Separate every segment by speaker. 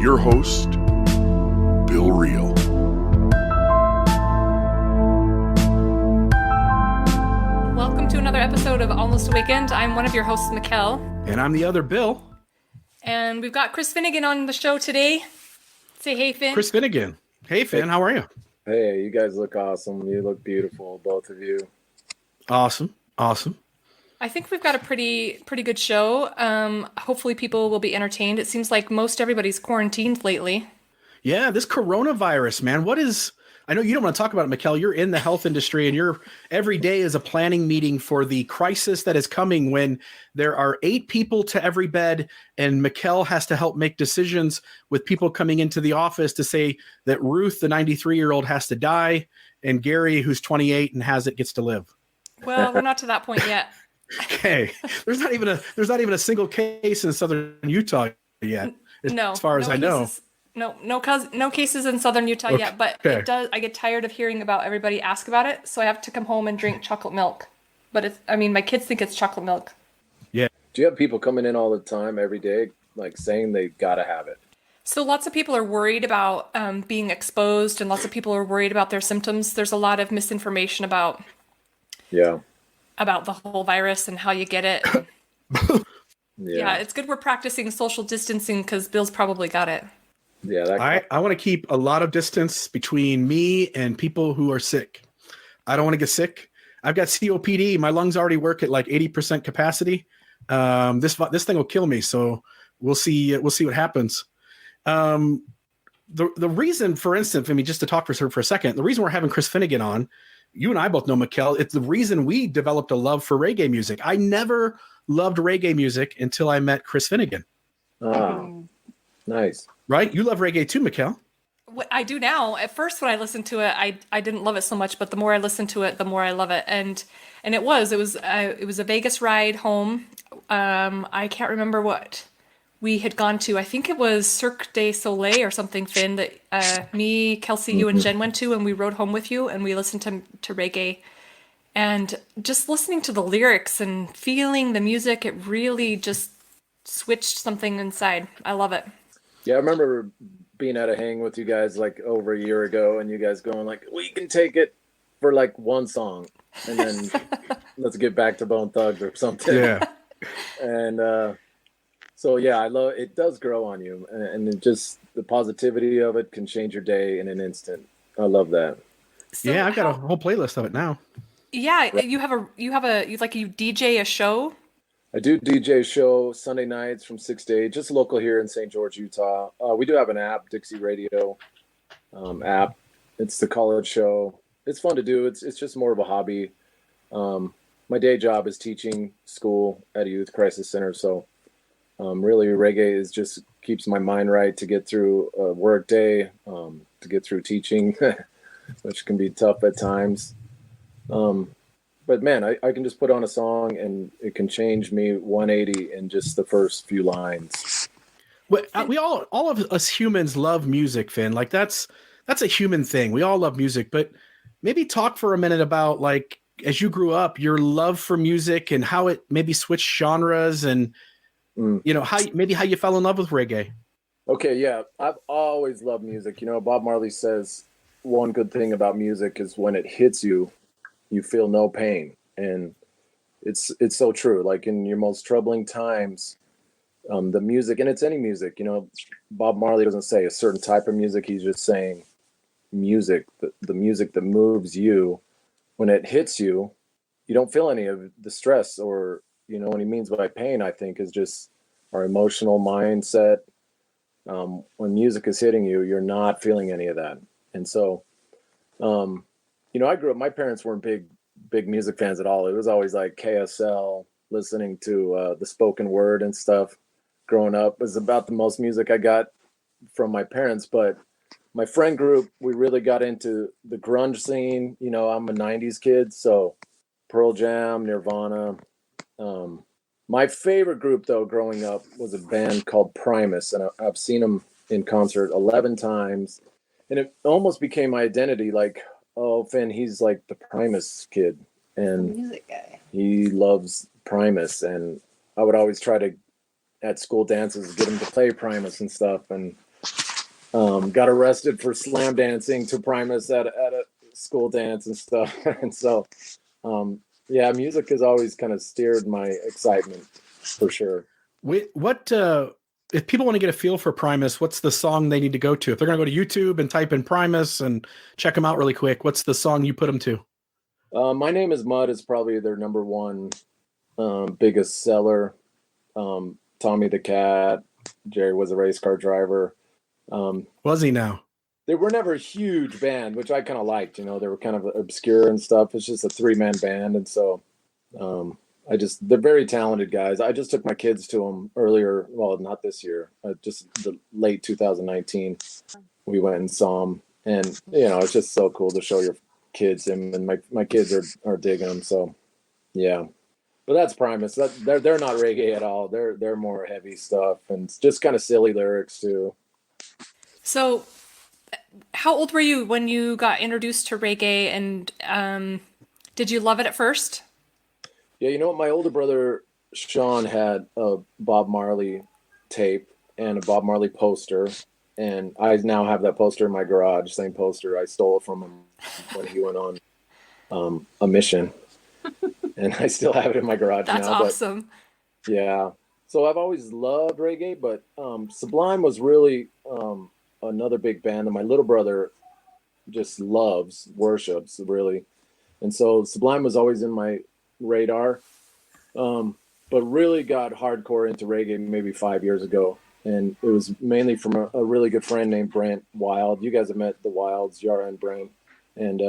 Speaker 1: your host, Bill Reel.
Speaker 2: Welcome to another episode of Almost Awakened. I'm one of your hosts, Mekael.
Speaker 3: And I'm the other Bill.
Speaker 2: And we've got Chris Finnegan on the show today. Say hey, Finn.
Speaker 3: Chris Finnegan. Hey, Finn. How are you?
Speaker 4: Hey, you guys look awesome. You look beautiful, both of you.
Speaker 3: Awesome.
Speaker 2: I think we've got a pretty good show. Hopefully people will be entertained. It seems like most everybody's quarantined lately.
Speaker 3: Yeah, this coronavirus, man. I know you don't want to talk about it, Mekael. You're in the health industry, and every day is a planning meeting for the crisis that is coming when there are 8 people to every bed, and Mekael has to help make decisions with people coming into the office to say that Ruth, the 93-year-old, has to die, and Gary, who's 28 and has it, gets to live.
Speaker 2: Well, we're not to that point yet.
Speaker 3: Okay, there's not even a single case in southern Utah yet, as far as I know.
Speaker 2: No cases in southern Utah yet, but
Speaker 3: okay.
Speaker 2: It does. I get tired of hearing about everybody ask about it, so I have to come home and drink chocolate milk. But my kids think it's chocolate milk.
Speaker 3: Yeah.
Speaker 4: Do you have people coming in all the time, every day, like saying they gotta have it?
Speaker 2: So lots of people are worried about being exposed, and lots of people are worried about their symptoms. There's a lot of misinformation about the whole virus and how you get it. Yeah, it's good we're practicing social distancing because Bill's probably got it.
Speaker 4: Yeah,
Speaker 3: I want to keep a lot of distance between me and people who are sick. I don't want to get sick. I've got COPD. My lungs already work at like 80% capacity. This thing will kill me. So we'll see what happens. The reason, for instance, just to talk for a second, the reason we're having Chris Finnegan on, you and I both know, Mekael, it's the reason we developed a love for reggae music. I never loved reggae music until I met Chris Finnegan.
Speaker 4: Nice.
Speaker 3: Right? You love reggae too, Mekael.
Speaker 2: I do now. At first, when I listened to it, I didn't love it so much, but the more I listened to it, the more I love it. And it was a Vegas ride home. I can't remember what we had gone to. I think it was Cirque du Soleil or something, Finn, that me, Kelsey, you, and Jen went to, and we rode home with you, and we listened to reggae. And just listening to the lyrics and feeling the music, it really just switched something inside. I love it.
Speaker 4: Yeah, I remember being at a hang with you guys like over a year ago, and you guys going like, we can take it for like one song, and then let's get back to Bone Thugs or something.
Speaker 3: Yeah.
Speaker 4: And so yeah, I love it. Does grow on you, and it just the positivity of it can change your day in an instant. I love that.
Speaker 2: So
Speaker 3: yeah, I've got a whole playlist of it now.
Speaker 2: Yeah, you DJ a show.
Speaker 4: I do DJ show Sunday nights from 6 to 8, just local here in St. George, Utah. We do have an app, Dixie Radio app. It's the college show. It's fun to do. It's just more of a hobby. My day job is teaching school at a youth crisis center. So really reggae just keeps my mind right to get through a work day, to get through teaching, which can be tough at times. But man, I can just put on a song and it can change me 180 in just the first few lines.
Speaker 3: Well, all of us humans love music, Finn. Like that's a human thing. We all love music, but maybe talk for a minute about like, as you grew up, your love for music and how it maybe switched genres and, how you fell in love with reggae.
Speaker 4: Okay. Yeah. I've always loved music. Bob Marley says one good thing about music is when it hits you, you feel no pain. And it's so true. Like in your most troubling times, the music, and it's any music, Bob Marley doesn't say a certain type of music. He's just saying music, the music that moves you. When it hits you, you don't feel any of the stress or, what he means by pain, I think, is just our emotional mindset. When music is hitting you, you're not feeling any of that. And so, I grew up, my parents weren't big music fans at all. It was always like KSL, listening to the spoken word and stuff. Growing up was about the most music I got from my parents. But my friend group, we really got into the grunge scene. I'm a 90s kid, so Pearl Jam, Nirvana. My favorite group, though, growing up was a band called Primus, and I've seen them in concert 11 times. And it almost became my identity, like, oh, Finn, he's like the Primus kid. And
Speaker 5: music guy.
Speaker 4: He loves Primus. And I would always try to, at school dances, get him to play Primus and stuff. And Got arrested for slam dancing to Primus at a school dance and stuff. And so, yeah, music has always kind of steered my excitement for sure.
Speaker 3: What if people want to get a feel for Primus, what's the song they need to go to? If they're going to go to YouTube and type in Primus and check them out really quick, what's the song you put them to?
Speaker 4: My Name is Mud is probably their number one biggest seller. Tommy the Cat, Jerry was a race car driver.
Speaker 3: Was he now?
Speaker 4: They were never a huge band, which I kind of liked. You know, they were kind of obscure and stuff. It's just a 3-man band, and so they're very talented guys. I just took my kids to them earlier. Well, not this year, just the late 2019. We went and saw them, and you know, it's just so cool to show your kids him, and my kids are digging them. So, yeah. But that's Primus. They're not reggae at all. They're more heavy stuff and just kind of silly lyrics too.
Speaker 2: So, how old were you when you got introduced to reggae, and did you love it at first?
Speaker 4: Yeah, you know what? My older brother Sean had a Bob Marley tape and a Bob Marley poster, and I now have that poster in my garage. Same poster. I stole it from him when he went on a mission. And I still have it in my garage now.
Speaker 2: That's awesome.
Speaker 4: But, yeah. So I've always loved reggae, but Sublime was really another big band that my little brother just worships, really. And so Sublime was always in my radar, but really got hardcore into reggae maybe 5 years ago. And it was mainly from a really good friend named Brent Wild. You guys have met the Wilds, Yara and Brent. And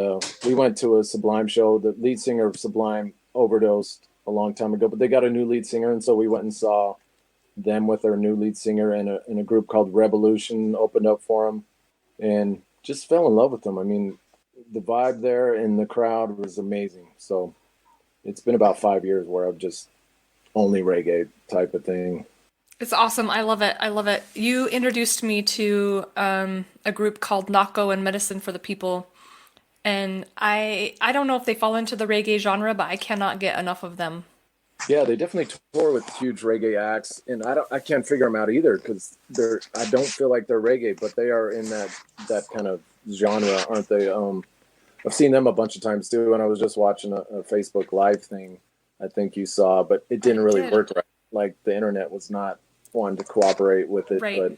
Speaker 4: we went to a Sublime show. The lead singer of Sublime overdosed a long time ago, but they got a new lead singer, and so we went and saw them with their new lead singer, and a group called Rebelution opened up for them, and just fell in love with them. I mean, the vibe there and the crowd was amazing. So it's been about 5 years where I've just only reggae type of thing.
Speaker 2: It's awesome. I love it. I love it. You introduced me to a group called Nahko and Medicine for the People. And I don't know if they fall into the reggae genre, but I cannot get enough of them.
Speaker 4: Yeah, they definitely tour with huge reggae acts, and I can't figure them out either because I don't feel like they're reggae, but they are in that kind of genre, aren't they? I've seen them a bunch of times too, and I was just watching a Facebook Live thing. I think you saw, but it didn't really work right. Like the internet was not wanting to cooperate with it,
Speaker 2: right.
Speaker 4: But.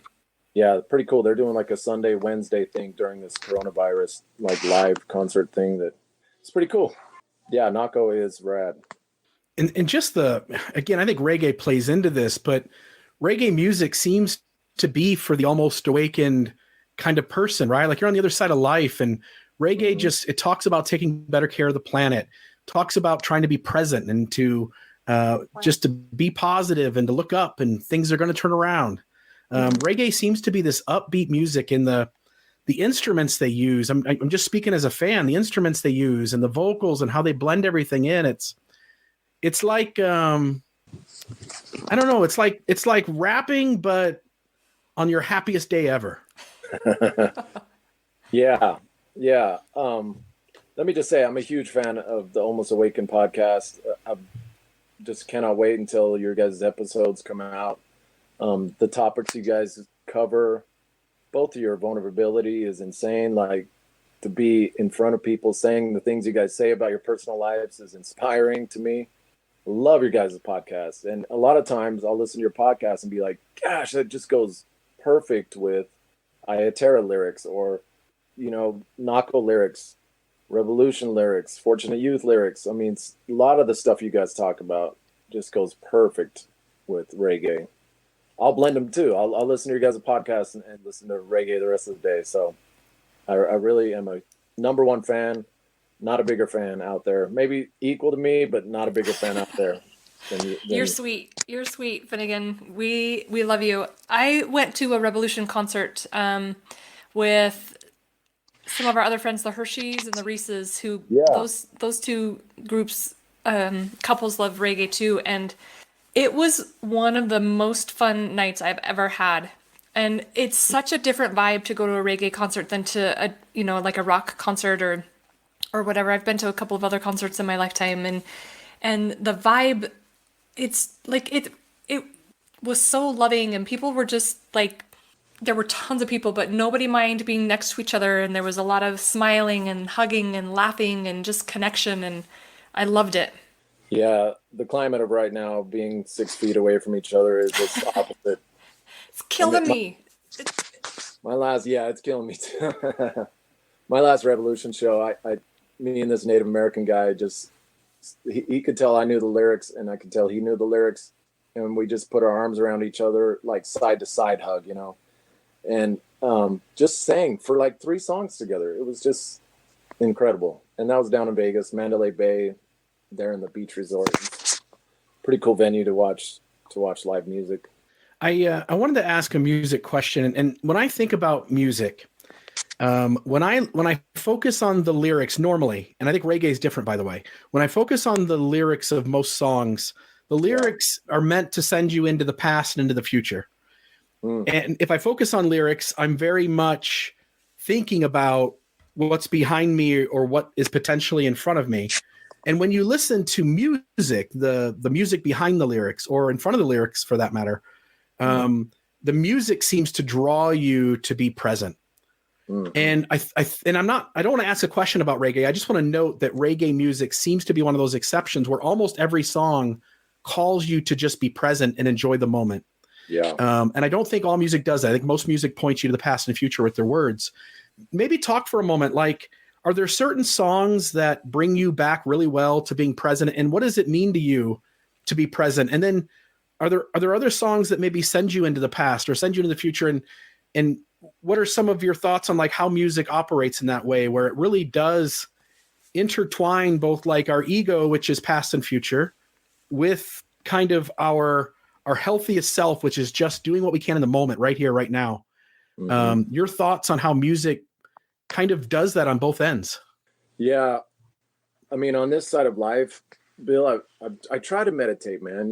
Speaker 4: Yeah, pretty cool. They're doing like a Sunday, Wednesday thing during this coronavirus, like live concert thing. It's pretty cool. Yeah, Nahko is rad.
Speaker 3: And just again, I think reggae plays into this, but reggae music seems to be for the almost awakened kind of person, right? Like you're on the other side of life, and reggae it talks about taking better care of the planet, talks about trying to be present and to just to be positive and to look up, and things are going to turn around. Reggae seems to be this upbeat music in the instruments they use. I'm just speaking as a fan. The instruments they use and the vocals and how they blend everything in. It's like I don't know. It's like rapping, but on your happiest day ever.
Speaker 4: Yeah. Let me just say, I'm a huge fan of the Almost Awaken podcast. I just cannot wait until your guys' episodes come out. The topics you guys cover, both of your vulnerability is insane. Like to be in front of people saying the things you guys say about your personal lives is inspiring to me. Love your guys' podcast. And a lot of times I'll listen to your podcast and be like, gosh, that just goes perfect with Iya Terra lyrics or, you know, Nahko lyrics, Rebelution lyrics, Fortunate Youth lyrics. I mean, a lot of the stuff you guys talk about just goes perfect with reggae. I'll blend them too. I'll listen to your guys' podcast and listen to reggae the rest of the day. So I really am a number one fan, not a bigger fan out there. Maybe equal to me, but not a bigger fan out there.
Speaker 2: You're sweet. You're sweet, Finnegan. We love you. I went to a Rebelution concert with some of our other friends, the Hershey's and the Reese's, who those two groups, couples love reggae too, and it was one of the most fun nights I've ever had. And it's such a different vibe to go to a reggae concert than to like a rock concert or whatever. I've been to a couple of other concerts in my lifetime, and the vibe, it's like it was so loving, and people were just like there were tons of people, but nobody minded being next to each other, and there was a lot of smiling and hugging and laughing and just connection, and I loved it.
Speaker 4: Yeah, the climate of right now, being 6 feet away from each other, is just opposite.
Speaker 2: It's
Speaker 4: I mean,
Speaker 2: killing me.
Speaker 4: my last, yeah, it's killing me too. My last Rebelution show, me and this Native American guy just, he could tell I knew the lyrics, and I could tell he knew the lyrics, and we just put our arms around each other, like side to side hug, and just sang for like 3 songs together. It was just incredible. And that was down in Vegas, Mandalay Bay, there in the beach resort. Pretty cool venue to watch live music.
Speaker 3: I wanted to ask a music question, and when I think about music, when I focus on the lyrics normally, and I think reggae is different, by the way. When I focus on the lyrics of most songs, the lyrics are meant to send you into the past and into the future. And if I focus on lyrics, I'm very much thinking about what's behind me or what is potentially in front of me. And when you listen to music, the music behind the lyrics, or in front of the lyrics for that matter, the music seems to draw you to be present. And I don't want to ask a question about reggae. I just want to note that reggae music seems to be one of those exceptions where almost every song calls you to just be present and enjoy the moment.
Speaker 4: Yeah.
Speaker 3: And I don't think all music does that. I think most music points you to the past and future with their words. Maybe talk for a moment. Like, are there certain songs that bring you back really well to being present? And what does it mean to you to be present? And then are there other songs that maybe send you into the past or send you into the future? And what are some of your thoughts on like how music operates in that way, where it really does intertwine both like our ego, which is past and future, with kind of our healthiest self, which is just doing what we can in the moment, right here, right now. Your thoughts on how music kind of does that on both ends?
Speaker 4: Yeah. I mean, on this side of life, Bill, I try to meditate, man.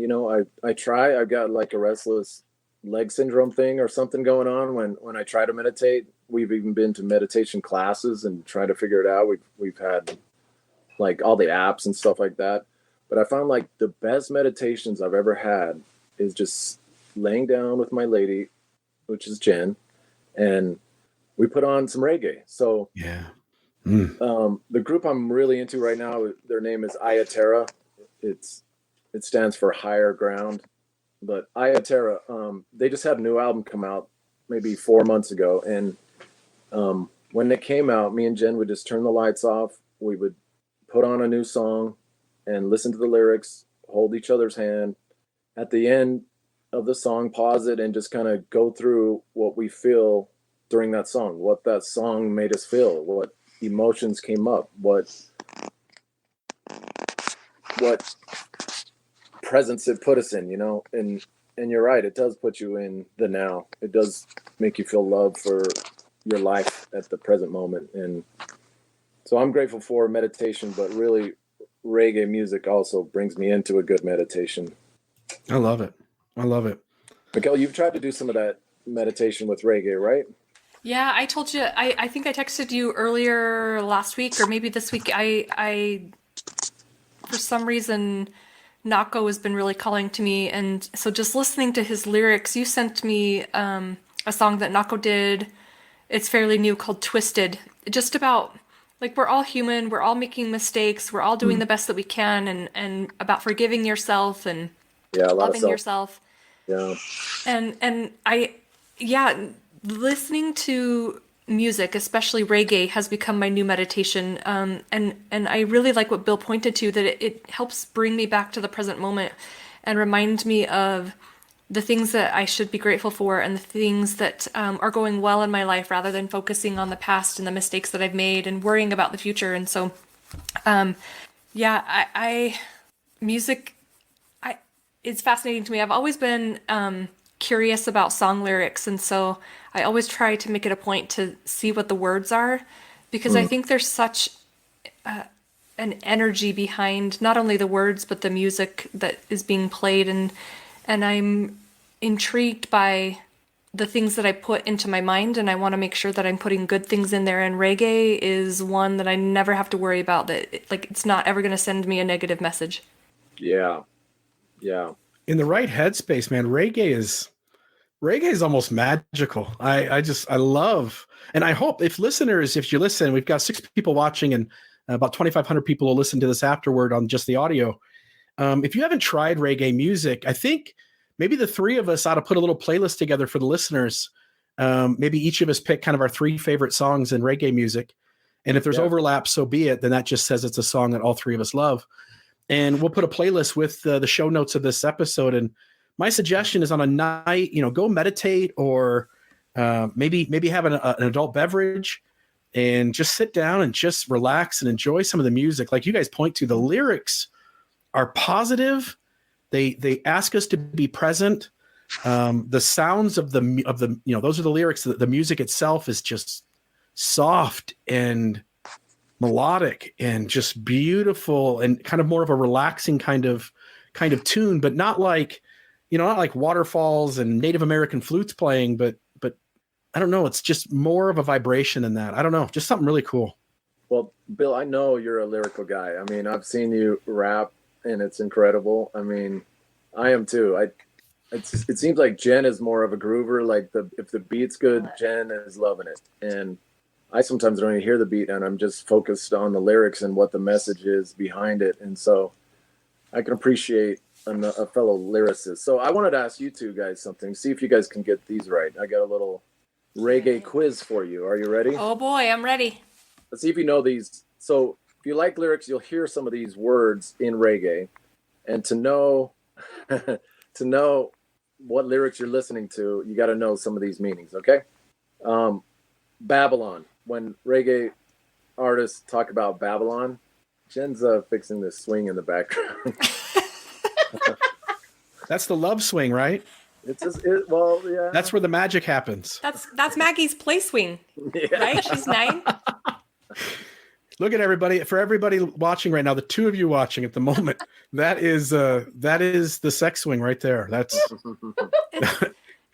Speaker 4: I try. I've got like a restless leg syndrome thing or something going on when I try to meditate. We've even been to meditation classes and try to figure it out. We've had like all the apps and stuff like that. But I found like the best meditations I've ever had is just laying down with my lady, which is Jen, and we put on some reggae. So
Speaker 3: yeah.
Speaker 4: The group I'm really into right now, their name is Iya Terra. It stands for higher ground. But Iya Terra, they just had a new album come out maybe 4 months ago. And when it came out, me and Jen would just turn the lights off. We would put on a new song and listen to the lyrics, hold each other's hand. At the end of the song, pause it and just kind of go through what we feel during that song, what that song made us feel, what emotions came up, what presence it put us in, and you're right, it does put you in the now. It does make you feel love for your life at the present moment. And so I'm grateful for meditation, but really reggae music also brings me into a good meditation.
Speaker 3: I love it.
Speaker 4: Mekael, you've tried to do some of that meditation with reggae, right?
Speaker 2: Yeah, I told you, I think I texted you earlier last week or maybe this week. I for some reason, Nahko has been really calling to me. And so just listening to his lyrics, you sent me a song that Nahko did. It's fairly new, called Twisted. Just about, like, we're all human, we're all making mistakes, we're all doing the best that we can, and about forgiving yourself and loving yourself.
Speaker 4: Yeah.
Speaker 2: And listening to music, especially reggae, has become my new meditation. And I really like what Bill pointed to, that it helps bring me back to the present moment and remind me of the things that I should be grateful for and the things that are going well in my life, rather than focusing on the past and the mistakes that I've made and worrying about the future. And so, music, it's fascinating to me. I've always been curious about song lyrics, and so I always try to make it a point to see what the words are, because I think there's such an energy behind not only the words but the music that is being played, and I'm intrigued by the things that I put into my mind, and I want to make sure that I'm putting good things in there, and reggae is one that I never have to worry about, that it's not ever going to send me a negative message.
Speaker 4: Yeah.
Speaker 3: In the right headspace, man, reggae is Reggae is almost magical. I love, and I hope if you listen, we've got 6 people watching and about 2,500 people will listen to this afterward on just the audio. If you haven't tried reggae music, I think maybe the 3 of us ought to put a little playlist together for the listeners. Maybe each of us pick kind of our 3 favorite songs in reggae music. And if there's overlap, so be it. Then that just says it's a song that all 3 of us love. And we'll put a playlist with the show notes of this episode. And my suggestion is on a night, go meditate or maybe have an adult beverage and just sit down and just relax and enjoy some of the music. Like you guys point to, the lyrics are positive. They ask us to be present. The sounds of the those are the lyrics. The music itself is just soft and melodic and just beautiful and kind of more of a relaxing kind of tune, but not like waterfalls and Native American flutes playing, but I don't know. It's just more of a vibration than that. I don't know. Just something really cool.
Speaker 4: Well, Bill, I know you're a lyrical guy. I mean, I've seen you rap and it's incredible. I mean, I am too. It seems like Jen is more of a groover. Like if the beat's good, Jen is loving it. And I sometimes don't even hear the beat and I'm just focused on the lyrics and what the message is behind it. And so I can appreciate a fellow lyricist. So I wanted to ask you 2 guys something. See if you guys can get these right. I got a little reggae quiz for you. Are you ready?
Speaker 2: Oh boy, I'm ready.
Speaker 4: Let's see if you know these. So if you like lyrics, you'll hear some of these words in reggae. And to know what lyrics you're listening to, you got to know some of these meanings, okay? Babylon. When reggae artists talk about Babylon, Jen's fixing this swing in the background.
Speaker 3: That's the love swing, right?
Speaker 4: Well, yeah.
Speaker 3: That's where the magic happens.
Speaker 2: That's Maggie's play swing, right? She's 9.
Speaker 3: Look at everybody. For everybody watching right now, the 2 of you watching at the moment, that is the sex swing right there. That's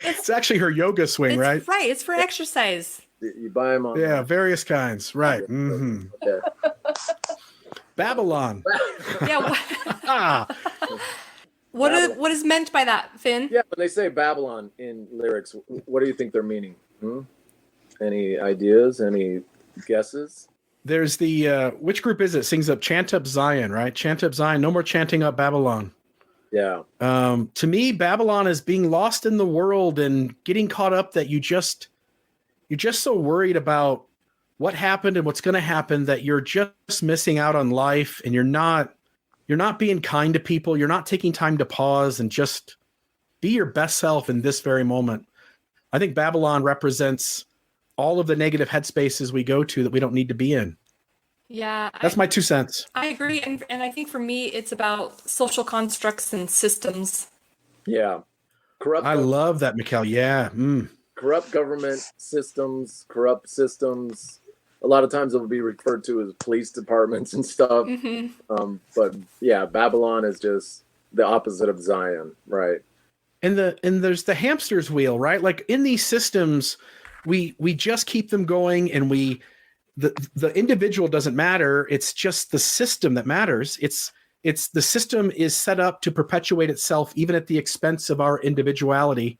Speaker 3: it's actually her yoga swing, right?
Speaker 2: Right. It's for exercise.
Speaker 4: You buy them on
Speaker 3: various kinds, right? Mm-hmm.
Speaker 4: Okay.
Speaker 3: Babylon.
Speaker 2: Yeah. What is meant by that, Finn?
Speaker 4: Yeah, when they say Babylon in lyrics, what do you think they're meaning? Any ideas? Any guesses?
Speaker 3: There's the which group is it? Sings up Chant Up Zion, right? Chant Up Zion. No more chanting up Babylon.
Speaker 4: Yeah.
Speaker 3: To me, Babylon is being lost in the world and getting caught up that you're just so worried about what happened and what's going to happen that you're just missing out on life, and you're not being kind to people. You're not taking time to pause and just be your best self in this very moment. I think Babylon represents all of the negative headspaces we go to that we don't need to be in.
Speaker 2: Yeah.
Speaker 3: That's my 2 cents.
Speaker 2: I agree. And I think for me, it's about social constructs and systems.
Speaker 4: Yeah.
Speaker 3: I love that, Mekael. Yeah.
Speaker 4: Corrupt government systems, corrupt systems. A lot of times it will be referred to as police departments and stuff. Mm-hmm. But yeah, Babylon is just the opposite of Zion, right?
Speaker 3: And there's the hamster's wheel, right? Like in these systems, we just keep them going, and the individual doesn't matter. It's just the system that matters. It's the system is set up to perpetuate itself even at the expense of our individuality.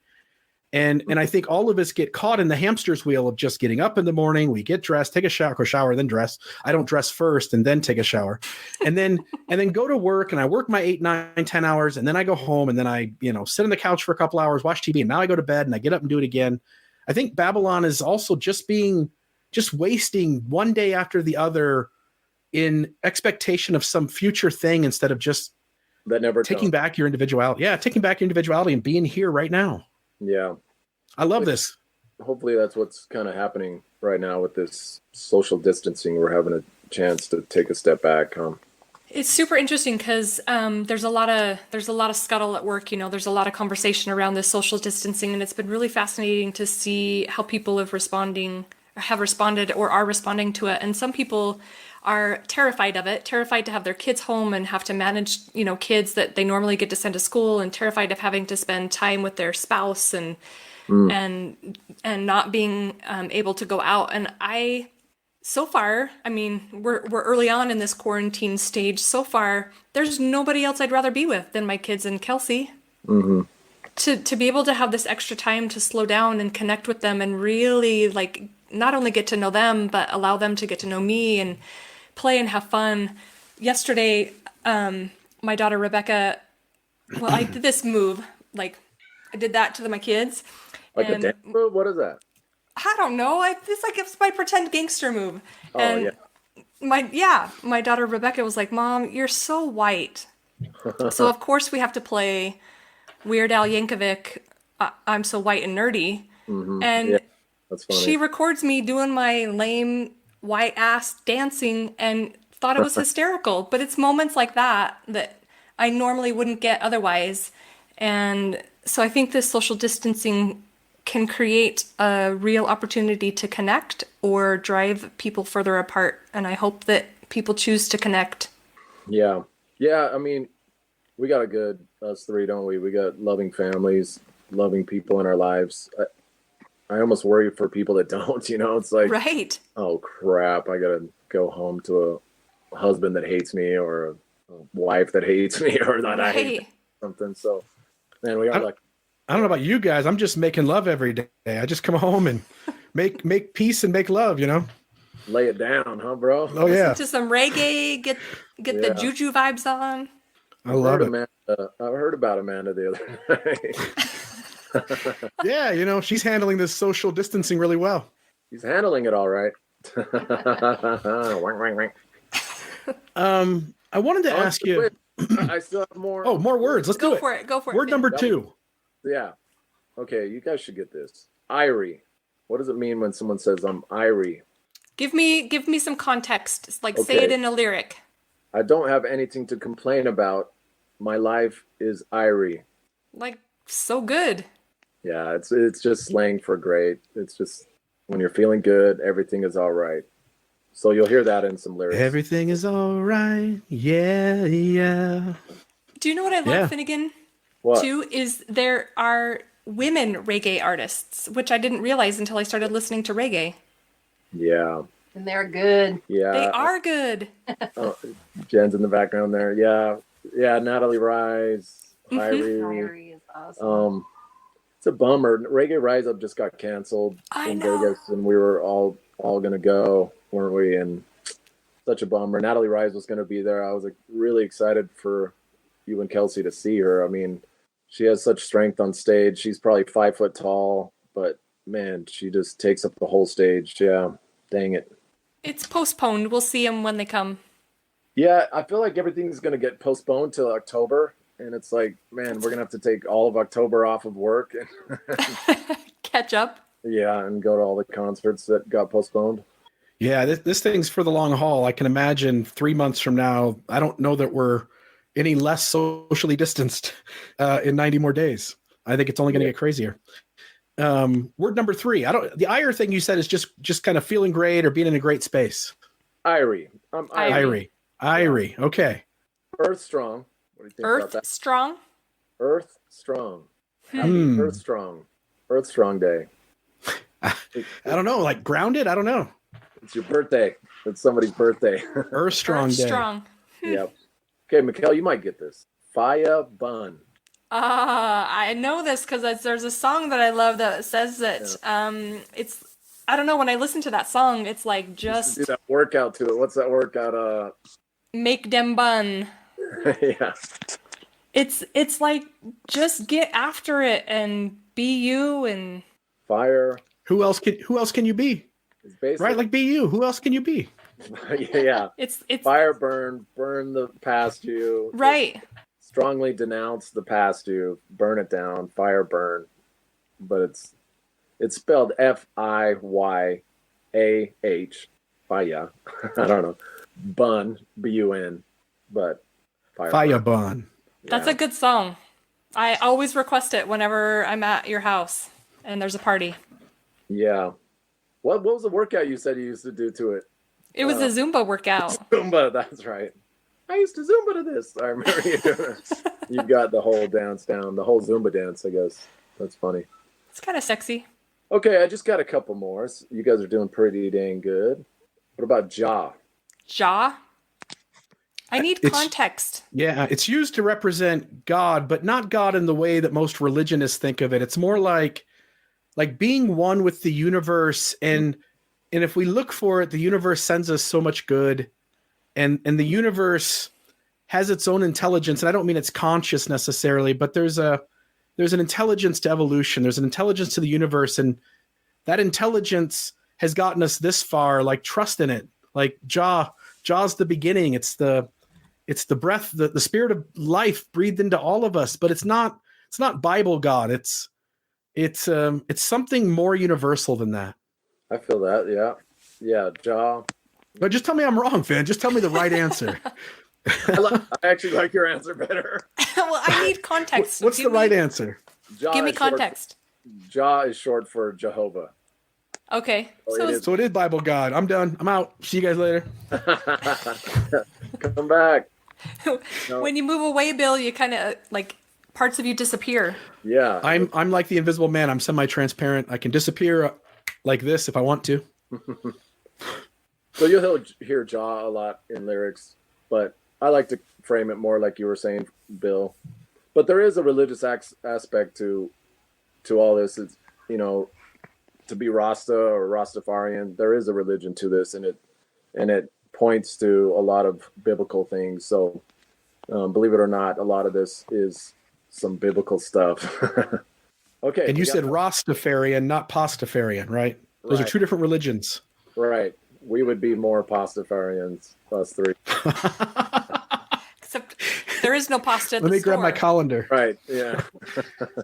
Speaker 3: And I think all of us get caught in the hamster's wheel of just getting up in the morning. We get dressed, take a shower, then dress. I don't dress first and then take a shower, and then go to work. And I work my 8, 9, 10 hours, and then I go home, and then I sit on the couch for a couple hours, watch TV, and now I go to bed and I get up and do it again. I think Babylon is also just wasting one day after the other in expectation of some future thing instead of just taking back your individuality. Yeah, taking back your individuality and being here right now.
Speaker 4: Yeah.
Speaker 3: I love this.
Speaker 4: Hopefully that's what's kind of happening right now with this social distancing. We're having a chance to take a step back.
Speaker 2: It's super interesting because there's a lot of scuttle at work. There's a lot of conversation around this social distancing, and it's been really fascinating to see how people have responded or are responding to it. And some people are terrified of it, terrified to have their kids home and have to manage, kids that they normally get to send to school, and terrified of having to spend time with their spouse and not being able to go out. And so far, we're early on in this quarantine stage. So far, there's nobody else I'd rather be with than my kids and Kelsey.
Speaker 4: Mm-hmm.
Speaker 2: to be able to have this extra time to slow down and connect with them and really like not only get to know them but allow them to get to know me and play and have fun. Yesterday, my daughter Rebecca, well, I did this move, like I did that to my kids.
Speaker 4: Like a
Speaker 2: And
Speaker 4: dance move? What is that?
Speaker 2: I don't know. It's my pretend gangster move.
Speaker 4: Oh,
Speaker 2: And
Speaker 4: yeah.
Speaker 2: my daughter Rebecca was like, "Mom, you're so white." So of course we have to play Weird Al Yankovic, I'm So White and Nerdy. And
Speaker 4: Yeah, that's funny.
Speaker 2: she records me doing my lame white ass dancing and thought it was hysterical. But it's moments like that that I normally wouldn't get otherwise. And so I think this social distancing can create a real opportunity to connect or drive people further apart. And I hope that people choose to connect.
Speaker 4: Yeah. Yeah, I mean, we got a good, us three, don't we? We got loving families, loving people in our lives. I almost worry for people that don't, it's like,
Speaker 2: Right.
Speaker 4: oh crap, I gotta go home to a husband that hates me or a wife that hates me or that I hate
Speaker 2: Right.
Speaker 4: something. So, man, we are like,
Speaker 3: I don't know about you guys. I'm just making love every day. I just come home and make peace and make love,
Speaker 4: lay it down, huh, bro?
Speaker 3: Oh yeah.
Speaker 2: Listen to some reggae, get the
Speaker 4: Yeah.
Speaker 2: juju vibes on.
Speaker 3: I love it.
Speaker 4: I heard about Amanda the other night.
Speaker 3: Yeah, she's handling this social distancing really well.
Speaker 4: He's handling it all right. Wang, wang, wang.
Speaker 3: I wanted to ask you.
Speaker 4: Wait, I still have more.
Speaker 3: Oh, more words. Let's do
Speaker 2: Go
Speaker 3: it.
Speaker 2: for it. Go for it.
Speaker 3: Word number 2.
Speaker 4: Yeah. Okay, you guys should get this. Irie. What does it mean when someone says I'm Irie?
Speaker 2: Give me some context. Like say
Speaker 4: Okay.
Speaker 2: it in a lyric.
Speaker 4: I don't have anything to complain about. My life is Irie.
Speaker 2: Like so good.
Speaker 4: Yeah, it's just slang for great. It's just when you're feeling good, everything is all right. So you'll hear that in some lyrics.
Speaker 3: Everything is all right. Yeah, yeah.
Speaker 2: Do you know what I love,
Speaker 3: Yeah.
Speaker 2: Finnegan?
Speaker 4: What?
Speaker 2: Too is there are women reggae artists, which I didn't realize until I started listening to reggae.
Speaker 4: Yeah.
Speaker 5: And they're good.
Speaker 4: Yeah.
Speaker 2: They are good.
Speaker 4: Oh, Jen's in the background there. Yeah. Yeah. Natalie Rise. Irie.
Speaker 5: Diary is awesome.
Speaker 4: It's a bummer. Reggae Rise Up just got canceled
Speaker 2: I
Speaker 4: in
Speaker 2: know.
Speaker 4: Vegas, and we were all gonna go, weren't we? And such a bummer. Natalie Rise was gonna be there. I was like really excited for you and Kelsey to see her. I mean, she has such strength on stage. She's probably 5 foot tall, but man, she just takes up the whole stage. Yeah, dang it.
Speaker 2: It's postponed. We'll see them when they come.
Speaker 4: Yeah, I feel like everything's gonna get postponed till October. And it's like, man, we're gonna have to take all of October off of work and
Speaker 2: Catch up.
Speaker 4: yeah, and go to all the concerts that got postponed.
Speaker 3: Yeah, this thing's for the long haul. I can imagine 3 months from now, I don't know that we're any less socially distanced in 90 more days. I think it's only going to get crazier. Word number 3. The ire thing you said is just kind of feeling great or being in a great space.
Speaker 4: Irie. I'm Irie.
Speaker 3: Irie. Okay.
Speaker 4: Earth Strong. What do you think about
Speaker 2: Earth
Speaker 4: that?
Speaker 2: strong.
Speaker 4: Earth Strong. Happy Earth Strong. Earth Strong Day.
Speaker 3: I don't know, like grounded? I don't know.
Speaker 4: It's your birthday. It's somebody's birthday.
Speaker 3: Earth Strong
Speaker 2: Earth
Speaker 3: Day.
Speaker 2: strong.
Speaker 4: Yep. Okay, Mekael, you might get this. Fire Bun.
Speaker 2: I know this because there's a song that I love that says that it's, I don't know, when I listen to that song, it's like just
Speaker 4: Do that workout to it. What's that workout?
Speaker 2: make them bun.
Speaker 4: Yeah.
Speaker 2: It's like just get after it and be you and
Speaker 4: Fire
Speaker 3: Who else can you be?
Speaker 4: is basically
Speaker 3: Right? Like be you. Who else can you be?
Speaker 4: yeah.
Speaker 2: it's
Speaker 4: Fire burn the past you.
Speaker 2: right.
Speaker 4: Strongly denounce the past you. Burn it down. Fire burn. But it's spelled Fiyah. Fire. I don't know. Bun. BUN. But
Speaker 3: Fire Bun.
Speaker 2: That's a good song. I always request it whenever I'm at your house and there's a party.
Speaker 4: Yeah. What was the workout you said you used to do to it?
Speaker 2: It was a Zumba workout.
Speaker 4: Zumba, that's right. I used to Zumba to this. I remember you doing it. You got the whole dance down, the whole Zumba dance, I guess. That's funny.
Speaker 2: It's kind of sexy.
Speaker 4: Okay, I just got a couple more. You guys are doing pretty dang good. What about jaw?
Speaker 2: Jaw. I need context.
Speaker 3: Yeah, it's used to represent God, but not God in the way that most religionists think of it. It's more like being one with the universe, and if we look for it, the universe sends us so much good, and the universe has its own intelligence, and I don't mean it's conscious necessarily, but there's an intelligence to evolution. There's an intelligence to the universe, and that intelligence has gotten us this far. Like, trust in it. Like Jaw's the beginning. It's the breath, the spirit of life breathed into all of us. But it's not Bible God. It's something more universal than that.
Speaker 4: I feel that. Yeah. Jaw.
Speaker 3: But just tell me I'm wrong, Finn. Just tell me the right answer.
Speaker 4: I actually like your answer better.
Speaker 2: Well, I need context.
Speaker 3: What's the right answer?
Speaker 4: Jaw
Speaker 2: Give me
Speaker 4: is short-
Speaker 2: context.
Speaker 4: Jaw is short for Jehovah.
Speaker 2: Okay.
Speaker 3: So it is Bible God. I'm done. I'm out. See you guys later.
Speaker 4: Come back.
Speaker 2: When you move away, Bill, you kind of like parts of you disappear.
Speaker 4: Yeah.
Speaker 3: I'm like the invisible man. I'm semi-transparent. I can disappear like this if I want to.
Speaker 4: So you'll hear Jaw a lot in lyrics, but I like to frame it more like you were saying, Bill. But there is a religious aspect to all this. It's, to be Rasta or Rastafarian, there is a religion to this, and it points to a lot of biblical things. So believe it or not, a lot of this is some biblical stuff. Okay.
Speaker 3: And you said Rastafarian, not Pastafarian, right? Those are two different religions.
Speaker 4: Right. We would be more Pastafarians, us three.
Speaker 2: Except there is no pasta at the store.
Speaker 3: Let me grab my colander.
Speaker 4: Right. Yeah.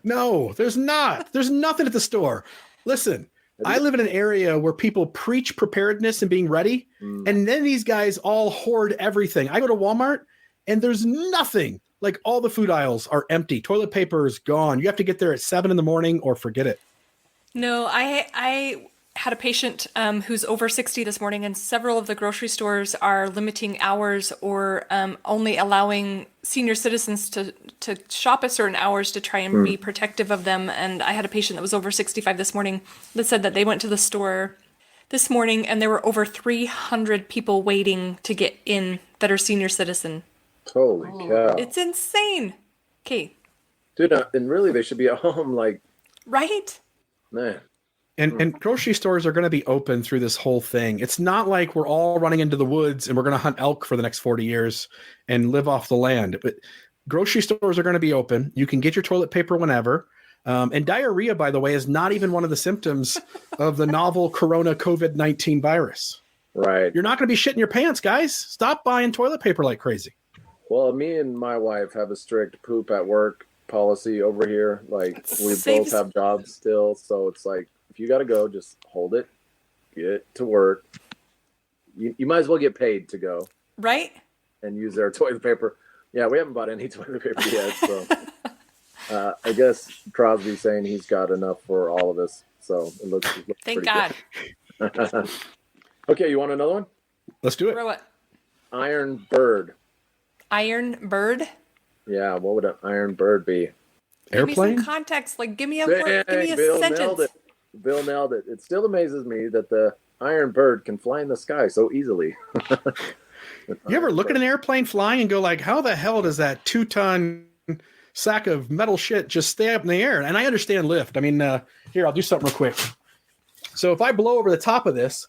Speaker 3: No, there's not. There's nothing at the store. Listen, I live in an area where people preach preparedness and being ready, and then these guys all hoard everything. I go to Walmart, and there's nothing. Like, all the food aisles are empty. Toilet paper is gone. You have to get there at 7 a.m. or forget it.
Speaker 2: No, I had a patient who's over 60 this morning, and several of the grocery stores are limiting hours or only allowing senior citizens to shop at certain hours to try and be protective of them. And I had a patient that was over 65 this morning that said that they went to the store this morning and there were over 300 people waiting to get in that are senior citizen.
Speaker 4: Holy cow.
Speaker 2: It's insane. Okay.
Speaker 4: Dude, and really they should be at home, like,
Speaker 2: Right?
Speaker 4: man.
Speaker 3: And grocery stores are going to be open through this whole thing. It's not like we're all running into the woods and we're going to hunt elk for the next 40 years and live off the land. But grocery stores are going to be open. You can get your toilet paper whenever. And diarrhea, by the way, is not even one of the symptoms of the novel corona COVID-19 virus.
Speaker 4: Right.
Speaker 3: You're not going to be shitting your pants, guys. Stop buying toilet paper like crazy.
Speaker 4: Well, me and my wife have a strict poop at work policy over here. Like, we
Speaker 2: Saves-
Speaker 4: both have jobs still. So it's like, if you got to go, just hold it, get to work. You might as well get paid to go
Speaker 2: Right?
Speaker 4: and use their toilet paper. Yeah, we haven't bought any toilet paper yet. So I guess Crosby's saying he's got enough for all of us. So it looks
Speaker 2: Thank
Speaker 4: pretty
Speaker 2: God.
Speaker 4: good. Okay, you want another one?
Speaker 3: Let's do it.
Speaker 2: Throw it.
Speaker 4: Iron Bird.
Speaker 2: Iron Bird?
Speaker 4: Yeah, what would an iron bird be?
Speaker 2: Give me
Speaker 3: Airplane?
Speaker 2: some context. Like, give me a word. Give me a
Speaker 4: Bill
Speaker 2: sentence.
Speaker 4: nailed it. Bill nailed it. It still amazes me that the iron bird can fly in the sky so easily.
Speaker 3: You ever look at an airplane flying and go like, how the hell does that 2-ton sack of metal shit just stay up in the air? And I understand lift. I mean, here, I'll do something real quick. So if I blow over the top of this,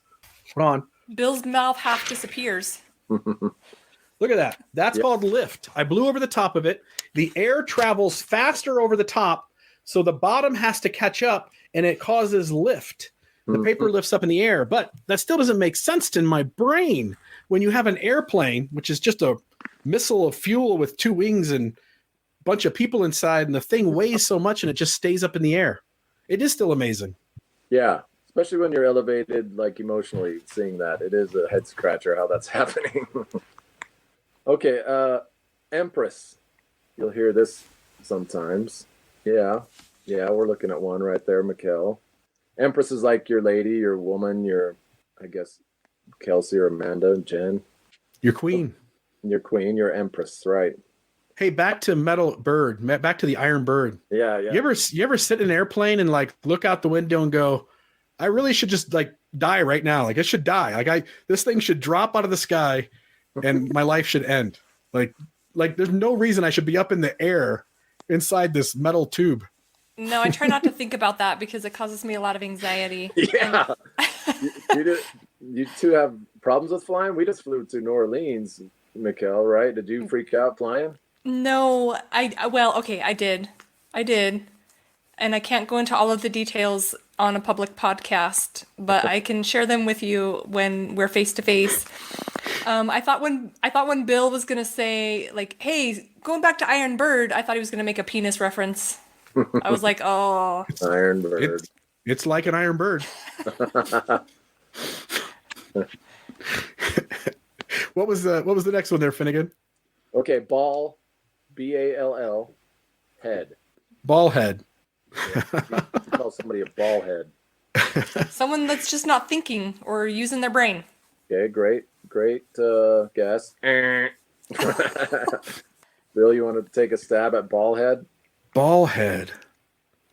Speaker 3: hold on.
Speaker 2: Bill's mouth half disappears.
Speaker 3: Look at that. That's called lift. I blew over the top of it. The air travels faster over the top, so the bottom has to catch up, and it causes lift. The paper lifts up in the air, but that still doesn't make sense in my brain. When you have an airplane, which is just a missile of fuel with 2 wings and a bunch of people inside, and the thing weighs so much and it just stays up in the air. It is still amazing.
Speaker 4: Yeah, especially when you're elevated, like emotionally, seeing that. It is a head scratcher how that's happening. Okay, Empress. You'll hear this sometimes. Yeah, we're looking at one right there, Mekael. Empress is like your lady, your woman, your, I guess, Kelsey or Amanda, Jen.
Speaker 3: Your queen.
Speaker 4: Your queen, your empress, right?
Speaker 3: Hey, back to metal bird. Back to the iron bird.
Speaker 4: Yeah.
Speaker 3: You ever sit in an airplane and like look out the window and go, I really should just like die right now. Like, it should die. Like, this thing should drop out of the sky and my life should end. Like there's no reason I should be up in the air inside this metal tube.
Speaker 2: No, I try not to think about that because it causes me a lot of anxiety.
Speaker 4: Yeah. You two have problems with flying? We just flew to New Orleans, Mekael, right? Did you freak out flying?
Speaker 2: No, okay, I did. And I can't go into all of the details on a public podcast, but I can share them with you when we're face to face. I thought when Bill was gonna say like, "Hey, going back to Iron Bird," I thought he was gonna make a penis reference. I was like, "Oh,
Speaker 4: Iron Bird."
Speaker 3: It's like an iron bird. What was the next one there, Finnegan?
Speaker 4: Okay, ball, BALL, head.
Speaker 3: Ball head.
Speaker 4: Yeah, call somebody a ball head.
Speaker 2: someone that's just not thinking or using their brain."
Speaker 4: Okay, great guess. Bill, you want to take a stab at ball head?
Speaker 3: Ball head.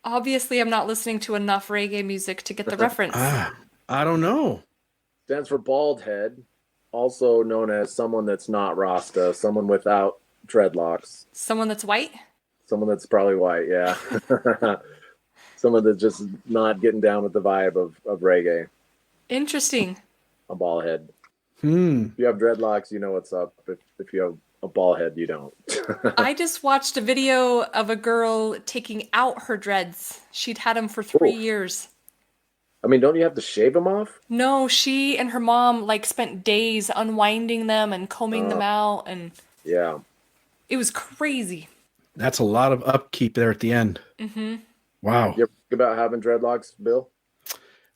Speaker 2: Obviously, I'm not listening to enough reggae music to get the reference.
Speaker 3: I don't know.
Speaker 4: Stands for bald head, also known as someone that's not Rasta, someone without dreadlocks.
Speaker 2: Someone that's white?
Speaker 4: Someone that's probably white, yeah. Someone that's just not getting down with the vibe of reggae.
Speaker 2: Interesting.
Speaker 4: A bald head.
Speaker 3: If
Speaker 4: you have dreadlocks, you know what's up. If you have a bald head, you don't.
Speaker 2: I just watched a video of a girl taking out her dreads. She'd had them for 3 years.
Speaker 4: I mean, don't you have to shave them off?
Speaker 2: No, she and her mom like spent days unwinding them and combing them out, and
Speaker 4: yeah,
Speaker 2: it was crazy.
Speaker 3: That's a lot of upkeep there at the end.
Speaker 2: Mm-hmm.
Speaker 3: Wow.
Speaker 4: You ever think about having dreadlocks, Bill?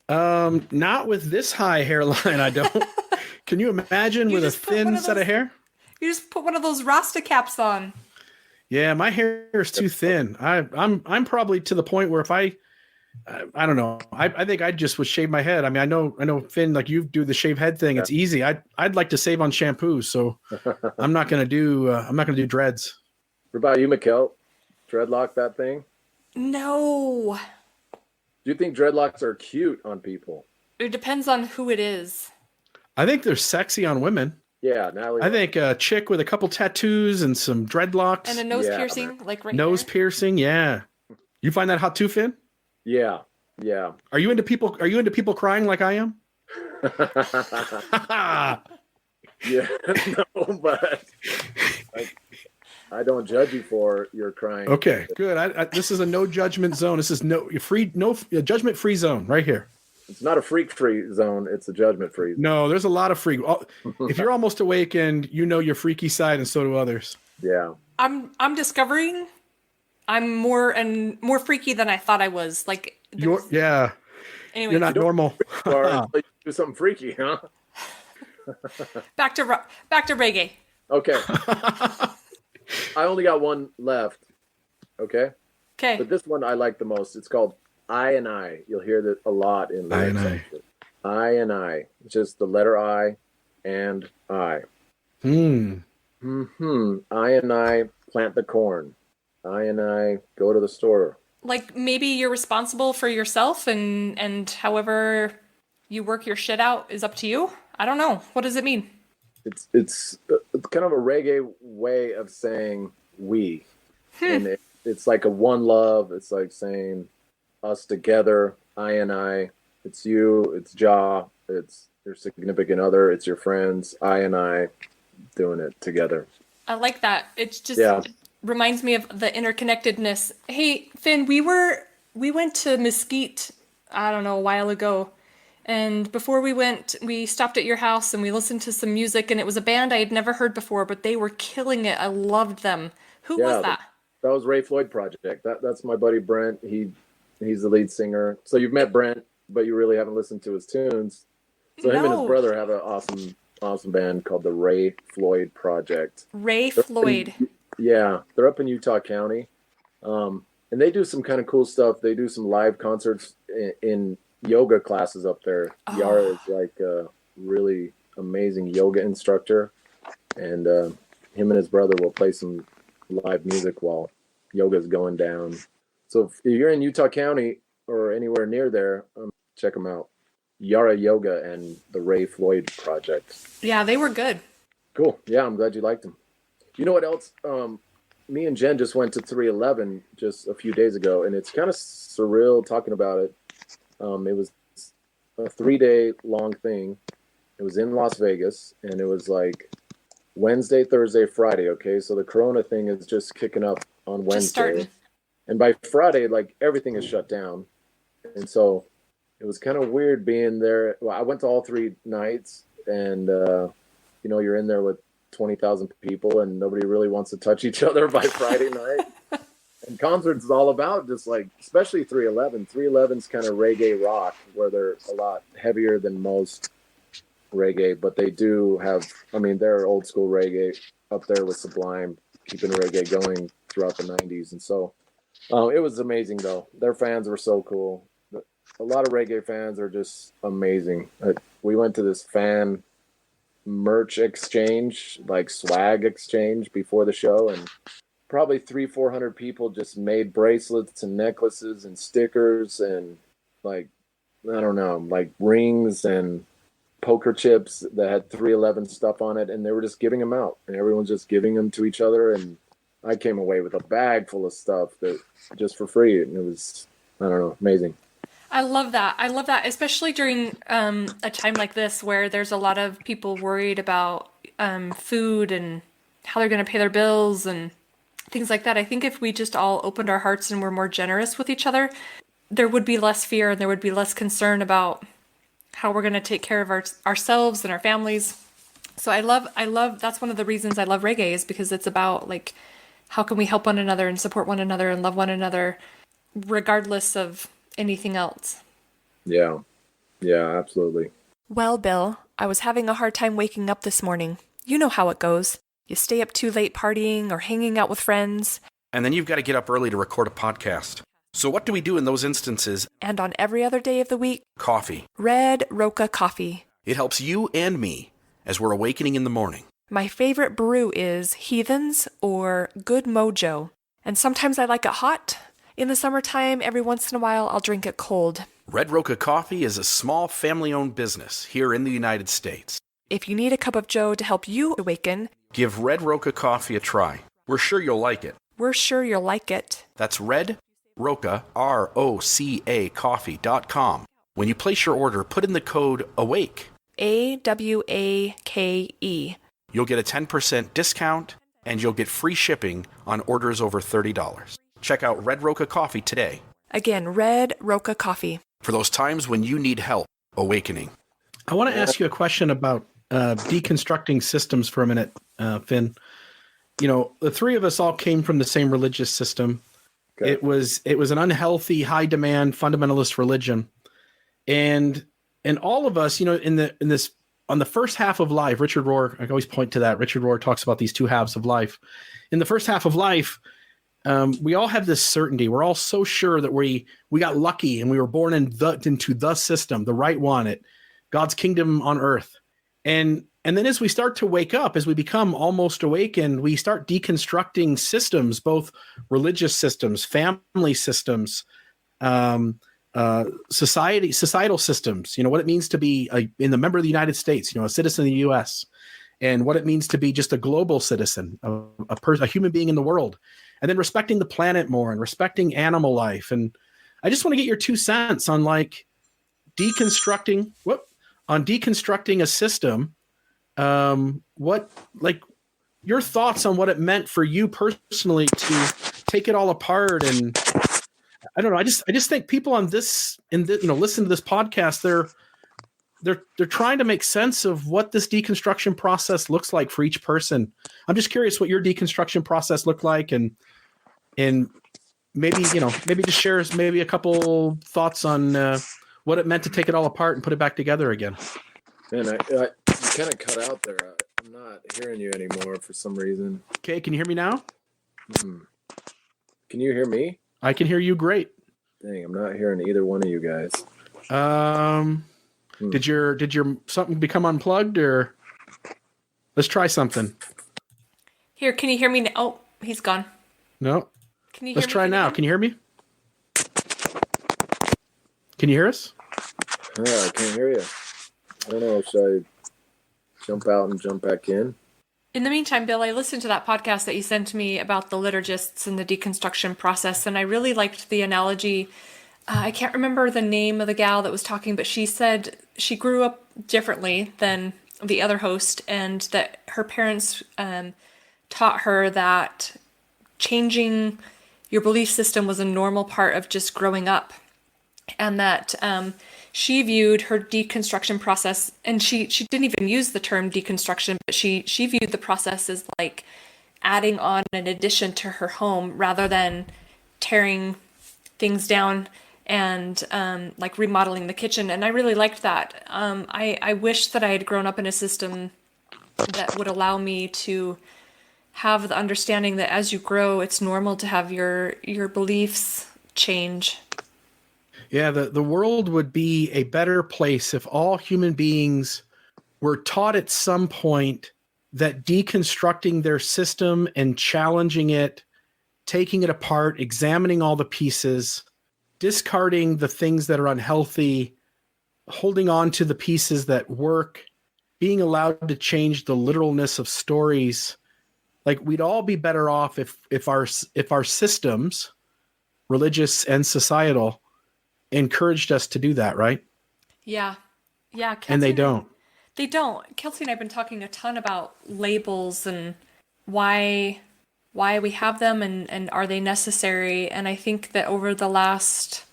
Speaker 3: Not with this high hairline, I don't. Can you imagine with a thin set of hair?
Speaker 2: You just put one of those Rasta caps on.
Speaker 3: Yeah, my hair is too thin. I'm probably to the point where if I don't know. I think I just would shave my head. I mean, I know Finn, like you do the shave head thing. It's easy. I'd like to save on shampoo, so I'm not gonna do dreads.
Speaker 4: What about you, Mekael? Dreadlock that thing?
Speaker 2: No.
Speaker 4: Do you think dreadlocks are cute on people?
Speaker 2: It depends on who it is.
Speaker 3: I think they're sexy on women.
Speaker 4: Yeah, Natalie.
Speaker 3: I think a chick with a couple tattoos and some dreadlocks
Speaker 2: and a nose piercing, like right
Speaker 3: nose
Speaker 2: here.
Speaker 3: piercing. Yeah, you find that hot too, Finn?
Speaker 4: Yeah.
Speaker 3: Are you into people crying like I am?
Speaker 4: Yeah, no, but I don't judge you for your crying.
Speaker 3: Okay, good. This is a no judgment zone. This is no judgment free zone right here.
Speaker 4: It's not a freak free zone. It's a judgment free zone.
Speaker 3: No, there's a lot of freak. If you're almost awakened, you know your freaky side, and so do others.
Speaker 4: Yeah.
Speaker 2: I'm discovering I'm more freaky than I thought I was. Like
Speaker 3: Anyway, you're not normal.
Speaker 4: Or do something freaky, huh?
Speaker 2: Back to reggae.
Speaker 4: Okay. I only got one left. Okay.
Speaker 2: Okay.
Speaker 4: But this one I like the most. It's called I and I. You'll hear that a lot in lyrics. I and I. Just the letter I and I. I and I plant the corn. I and I go to the store.
Speaker 2: Like maybe you're responsible for yourself and however you work your shit out is up to you. I don't know. What does it mean?
Speaker 4: It's kind of a reggae way of saying we. And it's like a one love. It's like saying us together, I and I. It's you, it's Ja, it's your significant other, it's your friends, I and I doing it together.
Speaker 2: I like that. It's just reminds me of the interconnectedness. Hey, Finn, we went to Mesquite, I don't know, a while ago. And before we went, we stopped at your house and we listened to some music, and it was a band I had never heard before, but they were killing it. I loved them. Who was that?
Speaker 4: That was Ray Floyd Project. That's my buddy Brent. He's the lead singer. So you've met Brent, but you really haven't listened to his tunes. So him and his brother have an awesome band called the Ray Floyd Project.
Speaker 2: Ray Floyd.
Speaker 4: They're up in Utah County. And they do some kind of cool stuff. They do some live concerts in yoga classes up there. Yara is like a really amazing yoga instructor. And him and his brother will play some live music while yoga's going down. So if you're in Utah County or anywhere near there, check them out. Yara Yoga and the Ray Floyd Project.
Speaker 2: Yeah, they were good.
Speaker 4: Cool. Yeah, I'm glad you liked them. You know what else? Me and Jen just went to 311 just a few days ago, and it's kind of surreal talking about it. It was a 3-day long thing. It was in Las Vegas, and it was like Wednesday, Thursday, Friday. Okay, so the Corona thing is just kicking up on Wednesday, and by Friday, like everything is shut down, and so it was kind of weird being there. Well, I went to all 3 nights, and you know, you're in there with 20,000 people, and nobody really wants to touch each other by Friday night. And concerts is all about just like, especially 311. 311's kind of reggae rock, where they're a lot heavier than most reggae, but they do have, I mean, they're old school reggae up there with Sublime, keeping reggae going throughout the 90s. And so it was amazing, though. Their fans were so cool. A lot of reggae fans are just amazing. We went to this fan merch exchange, like swag exchange before the show, and probably 300-400 people just made bracelets and necklaces and stickers and, like, I don't know, like rings and poker chips that had 311 stuff on it, and they were just giving them out, and everyone's just giving them to each other. And I came away with a bag full of stuff that just for free, and it was, I don't know, amazing.
Speaker 2: I love that. I love that, especially during a time like this where there's a lot of people worried about food and how they're going to pay their bills and things like that. I think if we just all opened our hearts and were more generous with each other, there would be less fear and there would be less concern about how we're going to take care of ourselves and our families. So I love, that's one of the reasons I love reggae, is because it's about, like, how can we help one another and support one another and love one another regardless of anything else.
Speaker 4: Yeah, absolutely.
Speaker 6: Well, Bill, I was having a hard time waking up this morning. You know how it goes. You stay up too late partying or hanging out with friends.
Speaker 7: And then you've got to get up early to record a podcast. So what do we do in those instances?
Speaker 6: And on every other day of the week,
Speaker 7: Coffee.
Speaker 6: Red Roca coffee.
Speaker 7: It helps you and me as we're awakening in the morning.
Speaker 6: My favorite brew is Heathens or Good Mojo. And sometimes I like it hot. In the summertime, every once in a while, I'll drink it cold.
Speaker 7: Red Roca Coffee is a small family-owned business here in the United States.
Speaker 6: If you need a cup of joe to help you awaken,
Speaker 7: give Red Roca Coffee a try. We're sure you'll like it.
Speaker 6: We're sure you'll like it.
Speaker 7: That's Red Roca, ROCA coffee.com. When you place your order, put in the code AWAKE.
Speaker 6: AWAKE.
Speaker 7: You'll get a 10% discount, and you'll get free shipping on orders over $30. Check out Red Roca Coffee today.
Speaker 6: Again, Red Roca Coffee.
Speaker 7: For those times when you need help awakening.
Speaker 3: I want to ask you a question about deconstructing systems for a minute, Finn. You know, the 3 of us all came from the same religious system. Okay. It was an unhealthy, high demand, fundamentalist religion, and all of us, you know, in this on the first half of life, Richard Rohr, I always point to that. Richard Rohr talks about these 2 halves of life. In the first half of life, we all have this certainty. We're all so sure that we got lucky and we were born into the system, the right one, God's kingdom on earth. And then as we start to wake up, as we become almost awakened, we start deconstructing systems, both religious systems, family systems, societal systems, you know, what it means to be a member of the United States, you know, a citizen of the US, and what it means to be just a global citizen, a human being in the world, and then respecting the planet more and respecting animal life. And I just want to get your 2 cents on, like, deconstructing a system. What, like, your thoughts on what it meant for you personally to take it all apart. And I don't know, I just think people on this, listen to this podcast, they're trying to make sense of what this deconstruction process looks like for each person. I'm just curious what your deconstruction process looked like, and maybe just share maybe a couple thoughts on what it meant to take it all apart and put it back together again.
Speaker 4: Man, you kind of cut out there. I'm not hearing you anymore for some reason. Okay,
Speaker 3: can you hear me now?
Speaker 4: Can you hear me?
Speaker 3: I can hear you great.
Speaker 4: Dang, I'm not hearing either one of you guys.
Speaker 3: Did your something become unplugged, or let's try something?
Speaker 2: Here, can you hear me now? Oh, he's gone.
Speaker 3: No.
Speaker 2: Can you?
Speaker 3: Let's try now. Can you hear me? Can you hear us?
Speaker 4: Yeah, I can't hear you. I don't know. Should I jump out and jump back in?
Speaker 2: In the meantime, Bill, I listened to that podcast that you sent to me about the liturgists and the deconstruction process, and I really liked the analogy. I can't remember the name of the gal that was talking, but she said she grew up differently than the other host, and that her parents taught her that changing your belief system was a normal part of just growing up, and that she viewed her deconstruction process, and she didn't even use the term deconstruction, but she viewed the process as like adding on an addition to her home rather than tearing things down and like remodeling the kitchen. And I really liked that. I wish that I had grown up in a system that would allow me to have the understanding that as you grow, it's normal to have your beliefs change.
Speaker 3: Yeah, the world would be a better place if all human beings were taught at some point that deconstructing their system and challenging it, taking it apart, examining all the pieces, discarding the things that are unhealthy, holding on to the pieces that work, being allowed to change the literalness of stories. Like, we'd all be better off if our systems, religious and societal, encouraged us to do that, right?
Speaker 2: Yeah. Kelsey
Speaker 3: And they don't.
Speaker 2: They don't. Kelsey and I have been talking a ton about labels and why we have them and are they necessary. And I think that over the last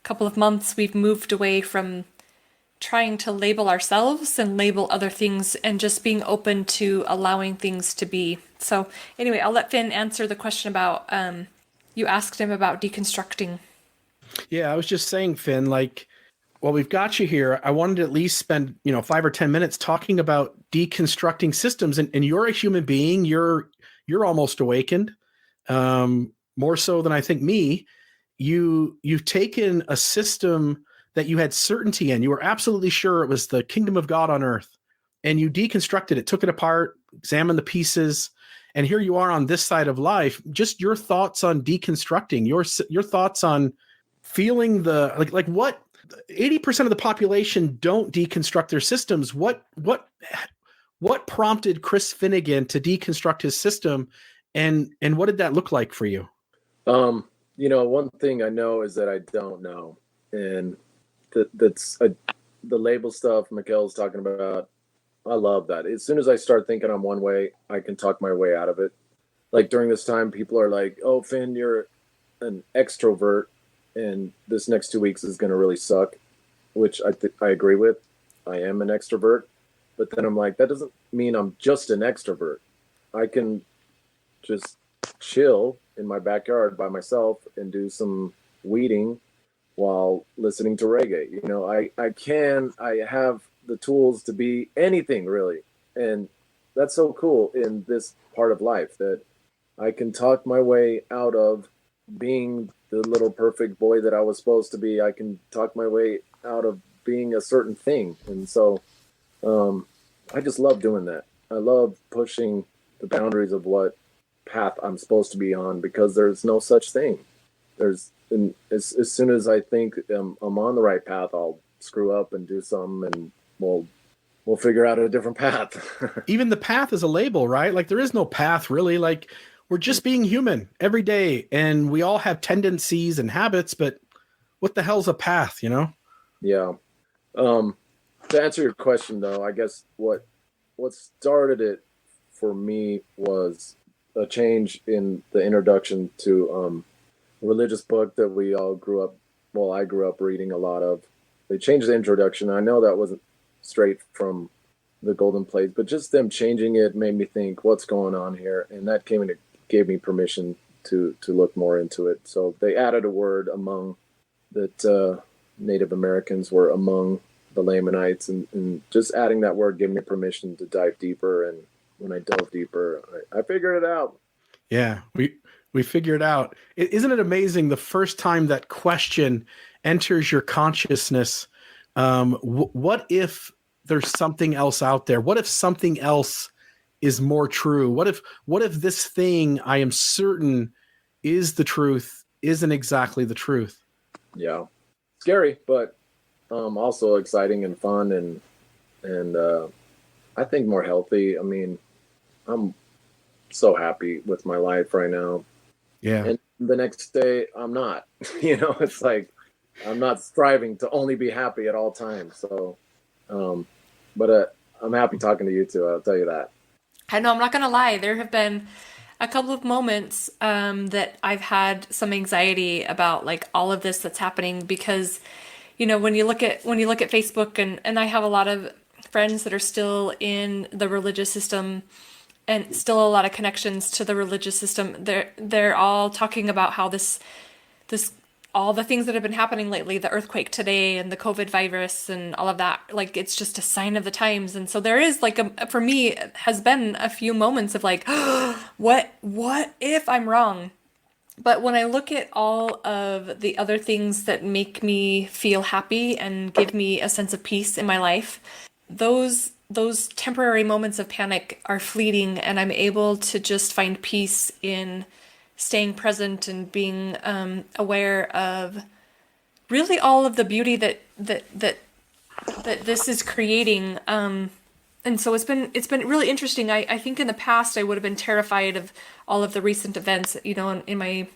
Speaker 2: couple of months, we've moved away from trying to label ourselves and label other things and just being open to allowing things to be. So anyway, I'll let Finn answer the question about, you asked him about deconstructing.
Speaker 3: Yeah, I was just saying, Finn, like, well, we've got you here. I wanted to at least spend, 5 or 10 minutes talking about deconstructing systems. And you're a human being. You're almost awakened, more so than I think me. You've taken a system that you had certainty in. You were absolutely sure it was the kingdom of God on earth. And you deconstructed it, took it apart, examined the pieces. And here you are on this side of life. Just your thoughts on deconstructing, your thoughts on feeling the like what 80% of the population don't deconstruct their systems. What prompted Chris Finnegan to deconstruct his system, and what did that look like for you?
Speaker 4: One thing I know is that I don't know, and that's the label stuff Mekael's talking about. I love that. As soon as I start thinking I'm one way, I can talk my way out of it. Like during this time, people are like, "Oh, Finn, you're an extrovert, and this next 2 weeks is going to really suck," which I agree with. I am an extrovert, but then I'm like, that doesn't mean I'm just an extrovert. I can just chill in my backyard by myself and do some weeding while listening to reggae. I have the tools to be anything really. And that's so cool in this part of life that I can talk my way out of being the little perfect boy that I was supposed to be. I can talk my way out of being a certain thing. And so I just love doing that. I love pushing the boundaries of what path I'm supposed to be on, because there's no such thing. As soon as I think I'm on the right path, I'll screw up and do something, and we'll figure out a different path.
Speaker 3: Even the path is a label, right? Like, there is no path really. Like, we're just being human every day, and we all have tendencies and habits, but what the hell's a path,
Speaker 4: Yeah. To answer your question though, I guess what started it for me was a change in the introduction to a religious book that we all I grew up reading a lot of. They changed the introduction. I know that wasn't straight from the Golden Plates, but just them changing it made me think, what's going on here? And that gave me permission to look more into it. So they added a word among that Native Americans were among the Lamanites, and just adding that word gave me permission to dive deeper. And when I dove deeper, I figured it out.
Speaker 3: Yeah, we figured out. Isn't it amazing the first time that question enters your consciousness? What if there's something else out there? What if something else is more true? What if this thing I am certain is the truth isn't exactly the truth?
Speaker 4: Yeah, scary, but also exciting and fun, and I think more healthy. I mean, I'm so happy with my life right now.
Speaker 3: Yeah.
Speaker 4: And the next day I'm not. It's like I'm not striving to only be happy at all times. So, but I'm happy talking to you too. I'll tell you that.
Speaker 2: I know, I'm not gonna lie. There have been a couple of moments that I've had some anxiety about like all of this that's happening because, when you look at Facebook and I have a lot of friends that are still in the religious system and still a lot of connections to the religious system. They're all talking about how this all the things that have been happening lately, the earthquake today and the COVID virus and all of that, like it's just a sign of the times. And so there is like for me, it has been a few moments of like, what if I'm wrong? But when I look at all of the other things that make me feel happy and give me a sense of peace in my life, those temporary moments of panic are fleeting, and I'm able to just find peace in staying present and being aware of really all of the beauty that this is creating. And so it's been really interesting. I think in the past I would have been terrified of all of the recent events, in my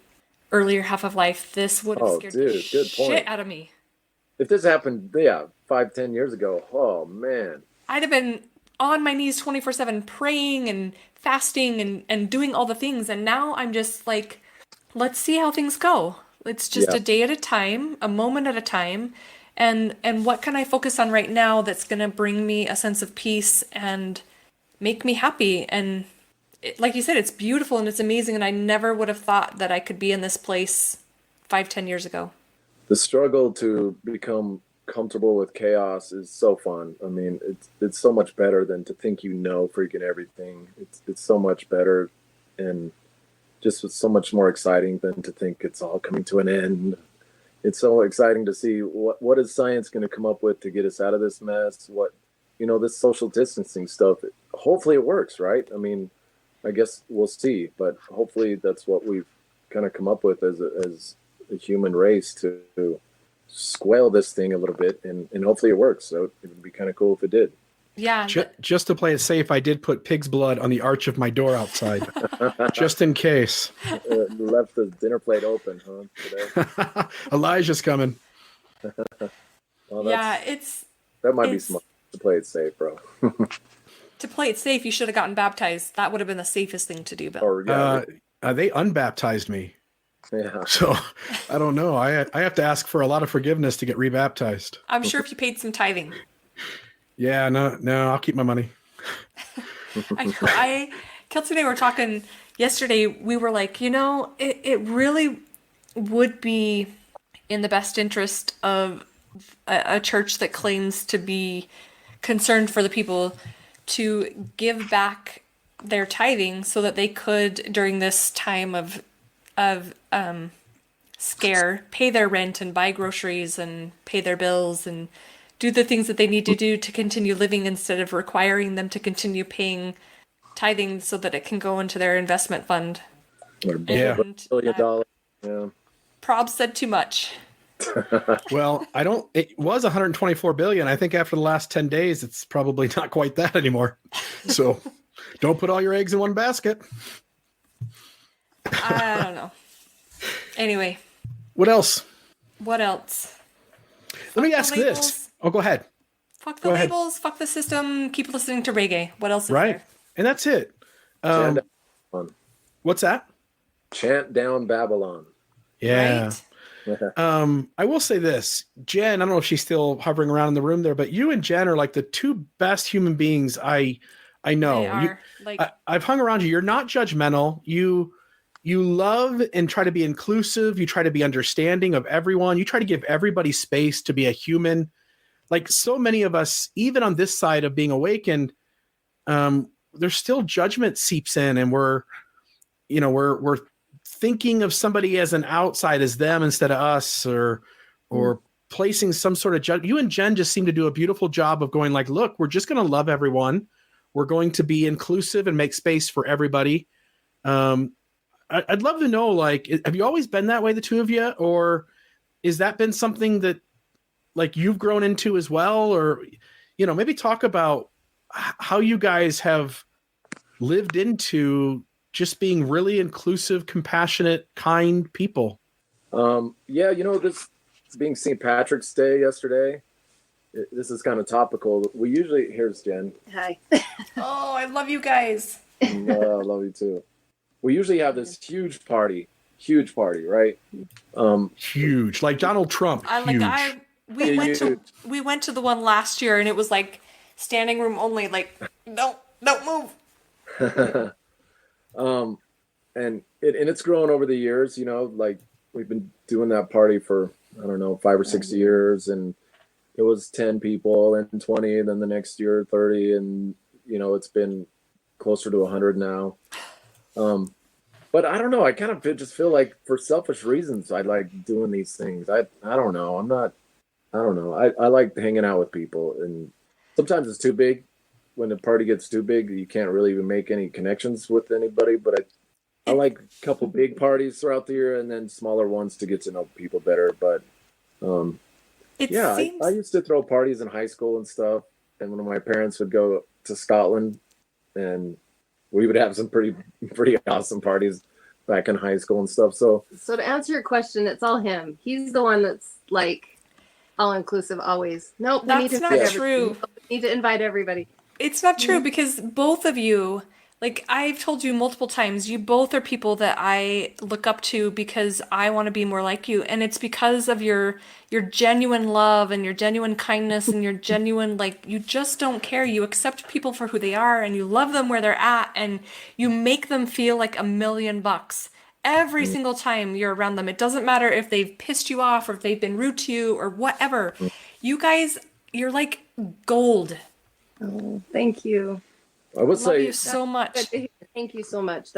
Speaker 2: earlier half of life. This would have scared the shit out of me.
Speaker 4: If this happened, 5-10 years ago, oh man.
Speaker 2: I'd have been on my knees 24/7 praying and fasting and doing all the things. And now I'm just like, let's see how things go. It's just a day at a time, a moment at a time. And what can I focus on right now that's going to bring me a sense of peace and make me happy? And like you said, it's beautiful and it's amazing. And I never would have thought that I could be in this place 5-10 years ago.
Speaker 4: The struggle to become comfortable with chaos is so fun. I mean, it's so much better than to think freaking everything. It's so much better and just so much more exciting than to think it's all coming to an end. It's so exciting to see what is science going to come up with to get us out of this mess. What this social distancing stuff. Hopefully it works, right? I mean, I guess we'll see, but hopefully that's what we've kind of come up with as a human race to squelch this thing a little bit, and hopefully it works. So it would be kind of cool if it did.
Speaker 2: Yeah.
Speaker 3: Just to play it safe, I did put pig's blood on the arch of my door outside, just in case.
Speaker 4: Left the dinner plate open, huh? Today.
Speaker 3: Elijah's coming.
Speaker 4: Well, that might be smart to play it safe, bro.
Speaker 2: To play it safe, you should have gotten baptized. That would have been the safest thing to do, Bill.
Speaker 4: Or,
Speaker 3: they unbaptized me.
Speaker 4: Yeah.
Speaker 3: So I don't know. I have to ask for a lot of forgiveness to get rebaptized.
Speaker 2: I'm sure if you paid some tithing.
Speaker 3: Yeah, no, I'll keep my money.
Speaker 2: I know. Kelsey and I were talking yesterday. We were like, it really would be in the best interest of a church that claims to be concerned for the people to give back their tithing so that they could, during this time of scare, pay their rent and buy groceries and pay their bills and do the things that they need to do to continue living instead of requiring them to continue paying tithing so that it can go into their investment fund.
Speaker 3: Yeah.
Speaker 4: $1 billion. Yeah.
Speaker 2: Prob said too much.
Speaker 3: Well, it was 124 billion. I think after the last 10 days, it's probably not quite that anymore. So don't put all your eggs in one basket.
Speaker 2: I don't know. Anyway.
Speaker 3: What else? Let me ask this. Oh, go ahead.
Speaker 2: Fuck the labels, fuck the system, keep listening to reggae. What else is there?
Speaker 3: And that's it. What's that?
Speaker 4: Chant down Babylon.
Speaker 3: Yeah.
Speaker 2: Right?
Speaker 3: I will say this. Jen, I don't know if she's still hovering around in the room there, but you and Jen are like the two best human beings I know.
Speaker 2: They are.
Speaker 3: I've hung around you. You're not judgmental. You love and try to be inclusive. You try to be understanding of everyone. You try to give everybody space to be a human. Like so many of us, even on this side of being awakened, there's still judgment seeps in, and we're thinking of somebody as an outside, as them instead of us, or placing some sort of judgment. You and Jen just seem to do a beautiful job of going like, look, we're just going to love everyone. We're going to be inclusive and make space for everybody. I'd love to know, like, have you always been that way, the two of you, or is that been something that like you've grown into as well? Or, maybe talk about how you guys have lived into just being really inclusive, compassionate, kind people.
Speaker 4: Yeah, this being St. Patrick's Day yesterday, this is kind of topical. We usually, here's Jen.
Speaker 5: Hi.
Speaker 2: Oh, I love you guys.
Speaker 4: I love you too. We usually have this huge party, right?
Speaker 3: Huge, like Donald Trump. Huge.
Speaker 2: We went to the one last year, and it was like standing room only. Like, don't move.
Speaker 4: And it's grown over the years. Like we've been doing that party for I don't know 5 or 6 years, and it was 10 people and 20, and then the next year 30, and it's been closer to 100 now. But I don't know. I kind of just feel like for selfish reasons, I like doing these things. I don't know. I don't know. I like hanging out with people, and sometimes it's too big. When the party gets too big, you can't really even make any connections with anybody. But I like a couple big parties throughout the year, and then smaller ones to get to know people better. But I used to throw parties in high school and stuff, and one of my parents would go to Scotland, and we would have some pretty awesome parties back in high school and stuff. So
Speaker 5: to answer your question, it's all him. He's the one that's like all inclusive always. Nope,
Speaker 2: that's not true.
Speaker 5: We need to invite everybody.
Speaker 2: It's not true because both of you, like I've told you multiple times, you both are people that I look up to because I want to be more like you. And it's because of your genuine love and your genuine kindness and your genuine, like, you just don't care. You accept people for who they are and you love them where they're at and you make them feel like $1,000,000 every single time you're around them. It doesn't matter if they've pissed you off or if they've been rude to you or whatever. You guys, you're like gold.
Speaker 5: Oh, thank you.
Speaker 4: I would say
Speaker 2: you so much.
Speaker 5: Thank you so much.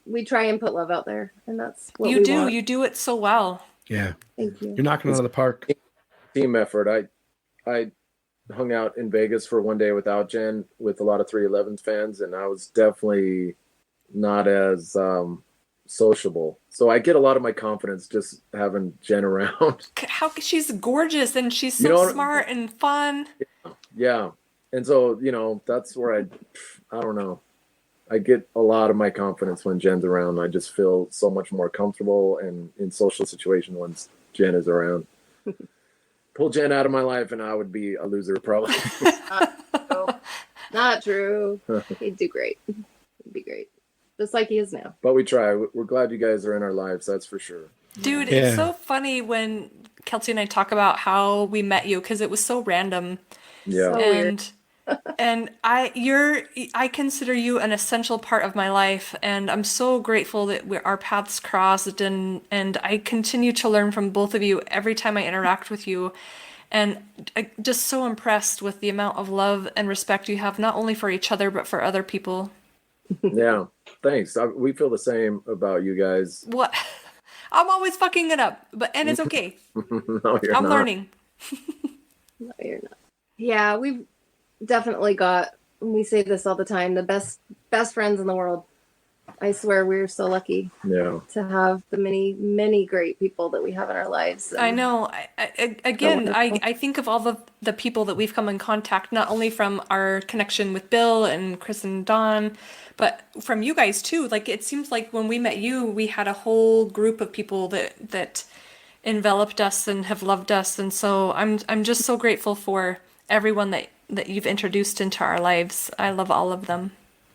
Speaker 5: We try and put love out there, and that's what
Speaker 2: you
Speaker 5: we
Speaker 2: do.
Speaker 5: want.
Speaker 2: You do it so well.
Speaker 3: Yeah.
Speaker 5: Thank you.
Speaker 3: You're knocking it out of the park.
Speaker 4: Team effort. I hung out in Vegas for one day without Jen with a lot of 311 fans, and I was definitely not as sociable. So I get a lot of my confidence just having Jen around.
Speaker 2: How she's gorgeous and she's so smart and fun.
Speaker 4: Yeah. And so, that's where I don't know. I get a lot of my confidence when Jen's around. I just feel so much more comfortable and in social situations when Jen is around. Pull Jen out of my life and I would be a loser probably.
Speaker 5: Not true. He'd do great. He'd be great. Just like he is now.
Speaker 4: But we try. We're glad you guys are in our lives. That's for sure.
Speaker 2: Dude, It's so funny when Kelsey and I talk about how we met you because it was so random.
Speaker 4: Yeah.
Speaker 5: So weird.
Speaker 2: And I consider you an essential part of my life, and I'm so grateful that our paths crossed, and I continue to learn from both of you every time I interact with you, and I'm just so impressed with the amount of love and respect you have, not only for each other but for other people.
Speaker 4: Yeah, thanks. We feel the same about you guys.
Speaker 2: What? I'm always fucking it up, and it's okay.
Speaker 4: No, you're
Speaker 2: I'm
Speaker 4: not.
Speaker 2: learning.
Speaker 5: No, you're not. Yeah, we've definitely got, we say this all the time, the best friends in the world. I swear we're so lucky to have the many great people that we have in our lives.
Speaker 2: I know. I think of all the people that we've come in contact, not only from our connection with Bill and Chris and Dawn, but from you guys too. Like, it seems like when we met you, we had a whole group of people that enveloped us and have loved us. And so I'm just so grateful for everyone that you've introduced into our lives. I love all of them.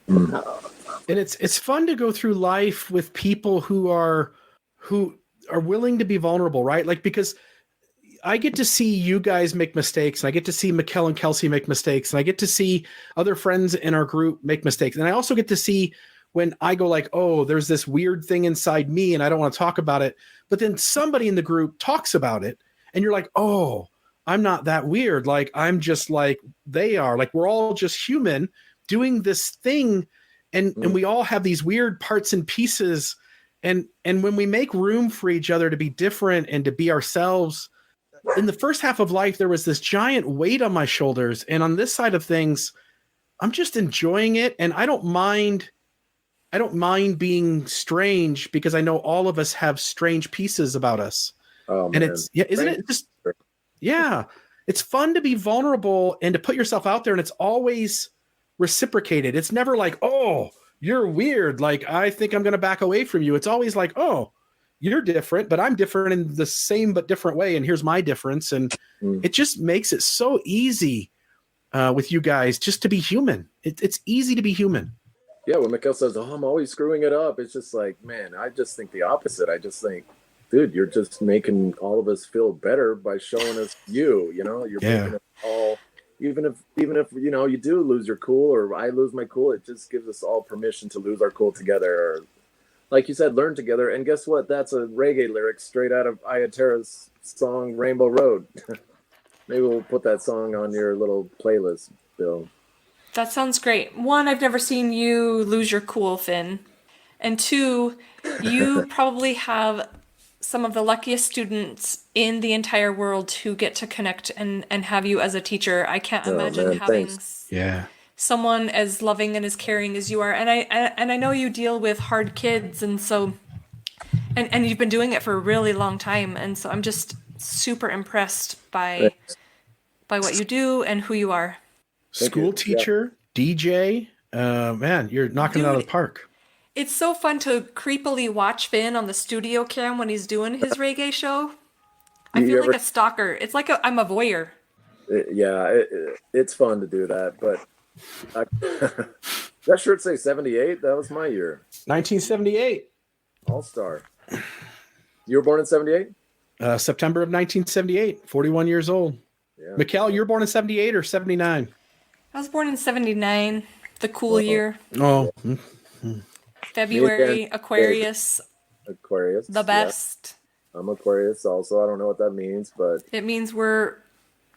Speaker 3: And it's fun to go through life with people who are willing to be vulnerable, right? Like, because I get to see you guys make mistakes, and I get to see Mekael and Kelsey make mistakes, and I get to see other friends in our group make mistakes. And I also get to see when I go like, oh, there's this weird thing inside me and I don't want to talk about it. But then somebody in the group talks about it and you're like, oh, I'm not that weird. Like, I'm just like they are. Like, we're all just human doing this thing. And we all have these weird parts and pieces. And when we make room for each other to be different and to be ourselves, in the first half of life, there was this giant weight on my shoulders. And on this side of things, I'm just enjoying it. And I don't mind being strange because I know all of us have strange pieces about us.
Speaker 4: Oh,
Speaker 3: and
Speaker 4: man.
Speaker 3: Isn't it just, it's fun to be vulnerable and to put yourself out there. And it's always reciprocated. It's never like, oh, you're weird. Like, I think I'm going to back away from you. It's always like, oh, you're different, but I'm different in the same but different way. And here's my difference. And it just makes it so easy with you guys just to be human. It's easy to be human.
Speaker 4: Yeah, when Mekael says, "Oh, I'm always screwing it up," it's just like, man, I just think the opposite. I just think, dude, you're just making all of us feel better by showing us you. You know, you're making us all, even if you know you do lose your cool or I lose my cool, it just gives us all permission to lose our cool together. Or, like you said, learn together. And guess what? That's a reggae lyric straight out of Iya Terra's song "Rainbow Road." Maybe we'll put that song on your little playlist, Bill.
Speaker 2: That sounds great. One, I've never seen you lose your cool, Finn. And two, you probably have some of the luckiest students in the entire world who get to connect and have you as a teacher. I can't imagine having someone as loving and as caring as you are. And I know you deal with hard kids, and so and you've been doing it for a really long time. And so I'm just super impressed by what you do and who you are.
Speaker 3: School teacher, DJ, man, you're knocking it out of the park.
Speaker 2: It's so fun to creepily watch Finn on the studio cam when he's doing his reggae show. I feel like a stalker. It's like I'm a voyeur.
Speaker 4: It's fun to do that, but that shirt say 78. That was my year.
Speaker 3: 1978.
Speaker 4: All-star. You were born in 78?
Speaker 3: September of 1978. 41 years old. Yeah. Mekael, you were born in 78 or 79?
Speaker 2: I was born in 79, the cool year.
Speaker 3: Oh.
Speaker 2: February, Aquarius.
Speaker 4: Aquarius.
Speaker 2: The best.
Speaker 4: Yeah. I'm Aquarius also. I don't know what that means, but...
Speaker 2: It means we're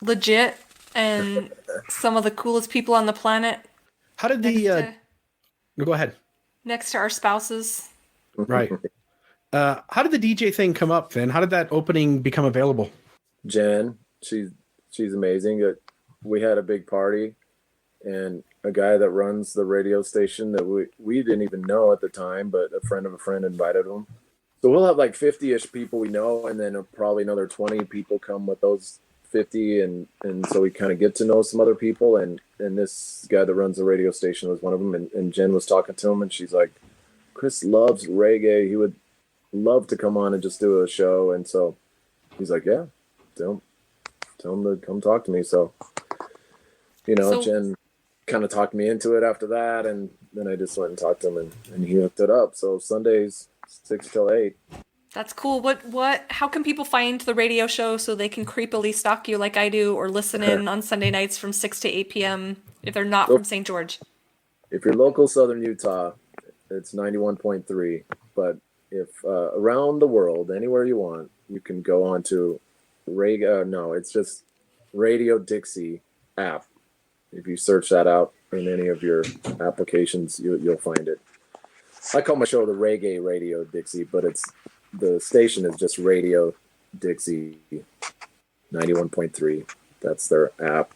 Speaker 2: legit and some of the coolest people on the planet.
Speaker 3: How did the... No, go ahead.
Speaker 2: Next to our spouses.
Speaker 3: Right. How did the DJ thing come up, Finn? How did that opening become available?
Speaker 4: Jen, she's amazing. We had a big party, and a guy that runs the radio station that we didn't even know at the time, but a friend of a friend invited him. So we'll have like 50-ish people we know, and then probably another 20 people come with those 50, and so we kind of get to know some other people, and this guy that runs the radio station was one of them, and Jen was talking to him, and she's like, Chris loves reggae. He would love to come on and just do a show. And so he's like, yeah, tell him to come talk to me. So, Jen kind of talked me into it after that. And then I just went and talked to him and he hooked it up. So Sundays, 6 till 8.
Speaker 2: That's cool. How can people find the radio show so they can creepily stalk you like I do, or listen in on Sunday nights from 6 to 8 p.m. if they're not from St. George? If
Speaker 4: you're local Southern Utah, it's 91.3. But if around the world, anywhere you want, you can go on to it's just Radio Dixie app. If you search that out in any of your applications, you'll find it. I call my show the Reggae Radio Dixie, but the station is just Radio Dixie 91.3. That's their app.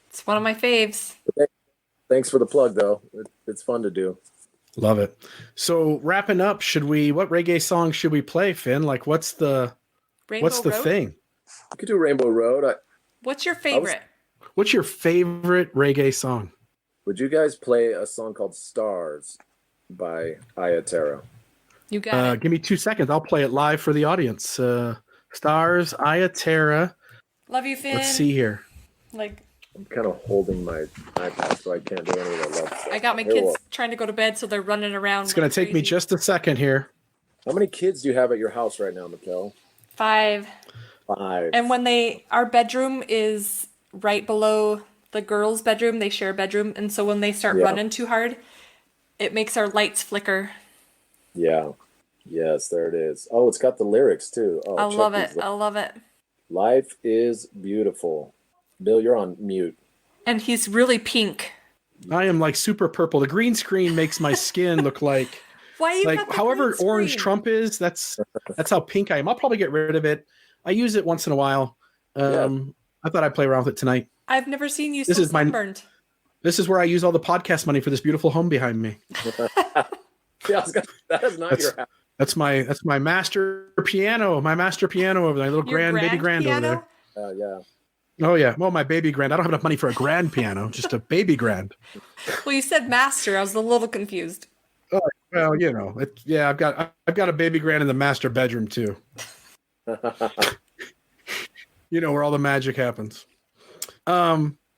Speaker 2: It's one of my faves.
Speaker 4: Thanks for the plug, though. It's fun to do.
Speaker 3: Love it. So wrapping up, what reggae song should we play, Finn? Like, what's the thing?
Speaker 4: You could do Rainbow Road.
Speaker 2: What's your favorite?
Speaker 3: What's your favorite reggae song?
Speaker 4: Would you guys play a song called Stars by Iya Terra?
Speaker 2: You got it.
Speaker 3: Give me 2 seconds. I'll play it live for the audience. Stars, Iya Terra.
Speaker 2: Love you, Finn.
Speaker 3: Let's see here.
Speaker 4: I'm kind of holding my iPad, so I can't do any of that love stuff.
Speaker 2: I got my kids trying to go to bed, so they're running around.
Speaker 3: It's going to take me just a second here.
Speaker 4: How many kids do you have at your house right now, Mekael?
Speaker 2: 5.
Speaker 4: 5.
Speaker 2: And our bedroom is right below the girls' bedroom. They share a bedroom, and so when they start running too hard, it makes our lights flicker.
Speaker 4: Yeah. Yes, there it is. Oh, it's got the lyrics too. Oh,
Speaker 2: I love it. I love it.
Speaker 4: Life is beautiful. Bill, you're on mute.
Speaker 2: And he's really pink.
Speaker 3: I am like super purple. The green screen makes my skin look like however orange Trump is. That's how pink I am. I'll probably get rid of it. I use it once in a while. I thought I'd play around with it tonight.
Speaker 2: I've never seen you so sunburned.
Speaker 3: This is where I use all the podcast money for this beautiful home behind me.
Speaker 4: That is not your house.
Speaker 3: That's my master piano. My master piano over there. Little baby grand piano?
Speaker 4: Over there. Yeah.
Speaker 3: Oh yeah. Well, my baby grand. I don't have enough money for a grand piano. Just a baby grand.
Speaker 2: Well, you said master. I was a little confused.
Speaker 3: Well, you know, I've got a baby grand in the master bedroom too. You know, where all the magic happens.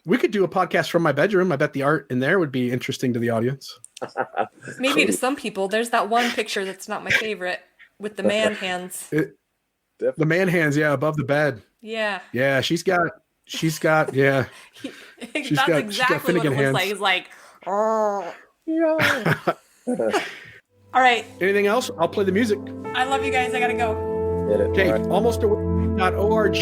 Speaker 3: We could do a podcast from my bedroom. I bet the art in there would be interesting to the audience.
Speaker 2: Maybe to some people. There's that one picture that's not my favorite with the man hands.
Speaker 3: The man hands, yeah, above the bed.
Speaker 2: Yeah.
Speaker 3: Yeah, she's got, yeah.
Speaker 2: That's exactly what it looks like. He's like, oh.
Speaker 5: Yeah.
Speaker 2: All right.
Speaker 3: Anything else? I'll play the music.
Speaker 2: I love you guys. I gotta go.
Speaker 3: Okay, almost.org.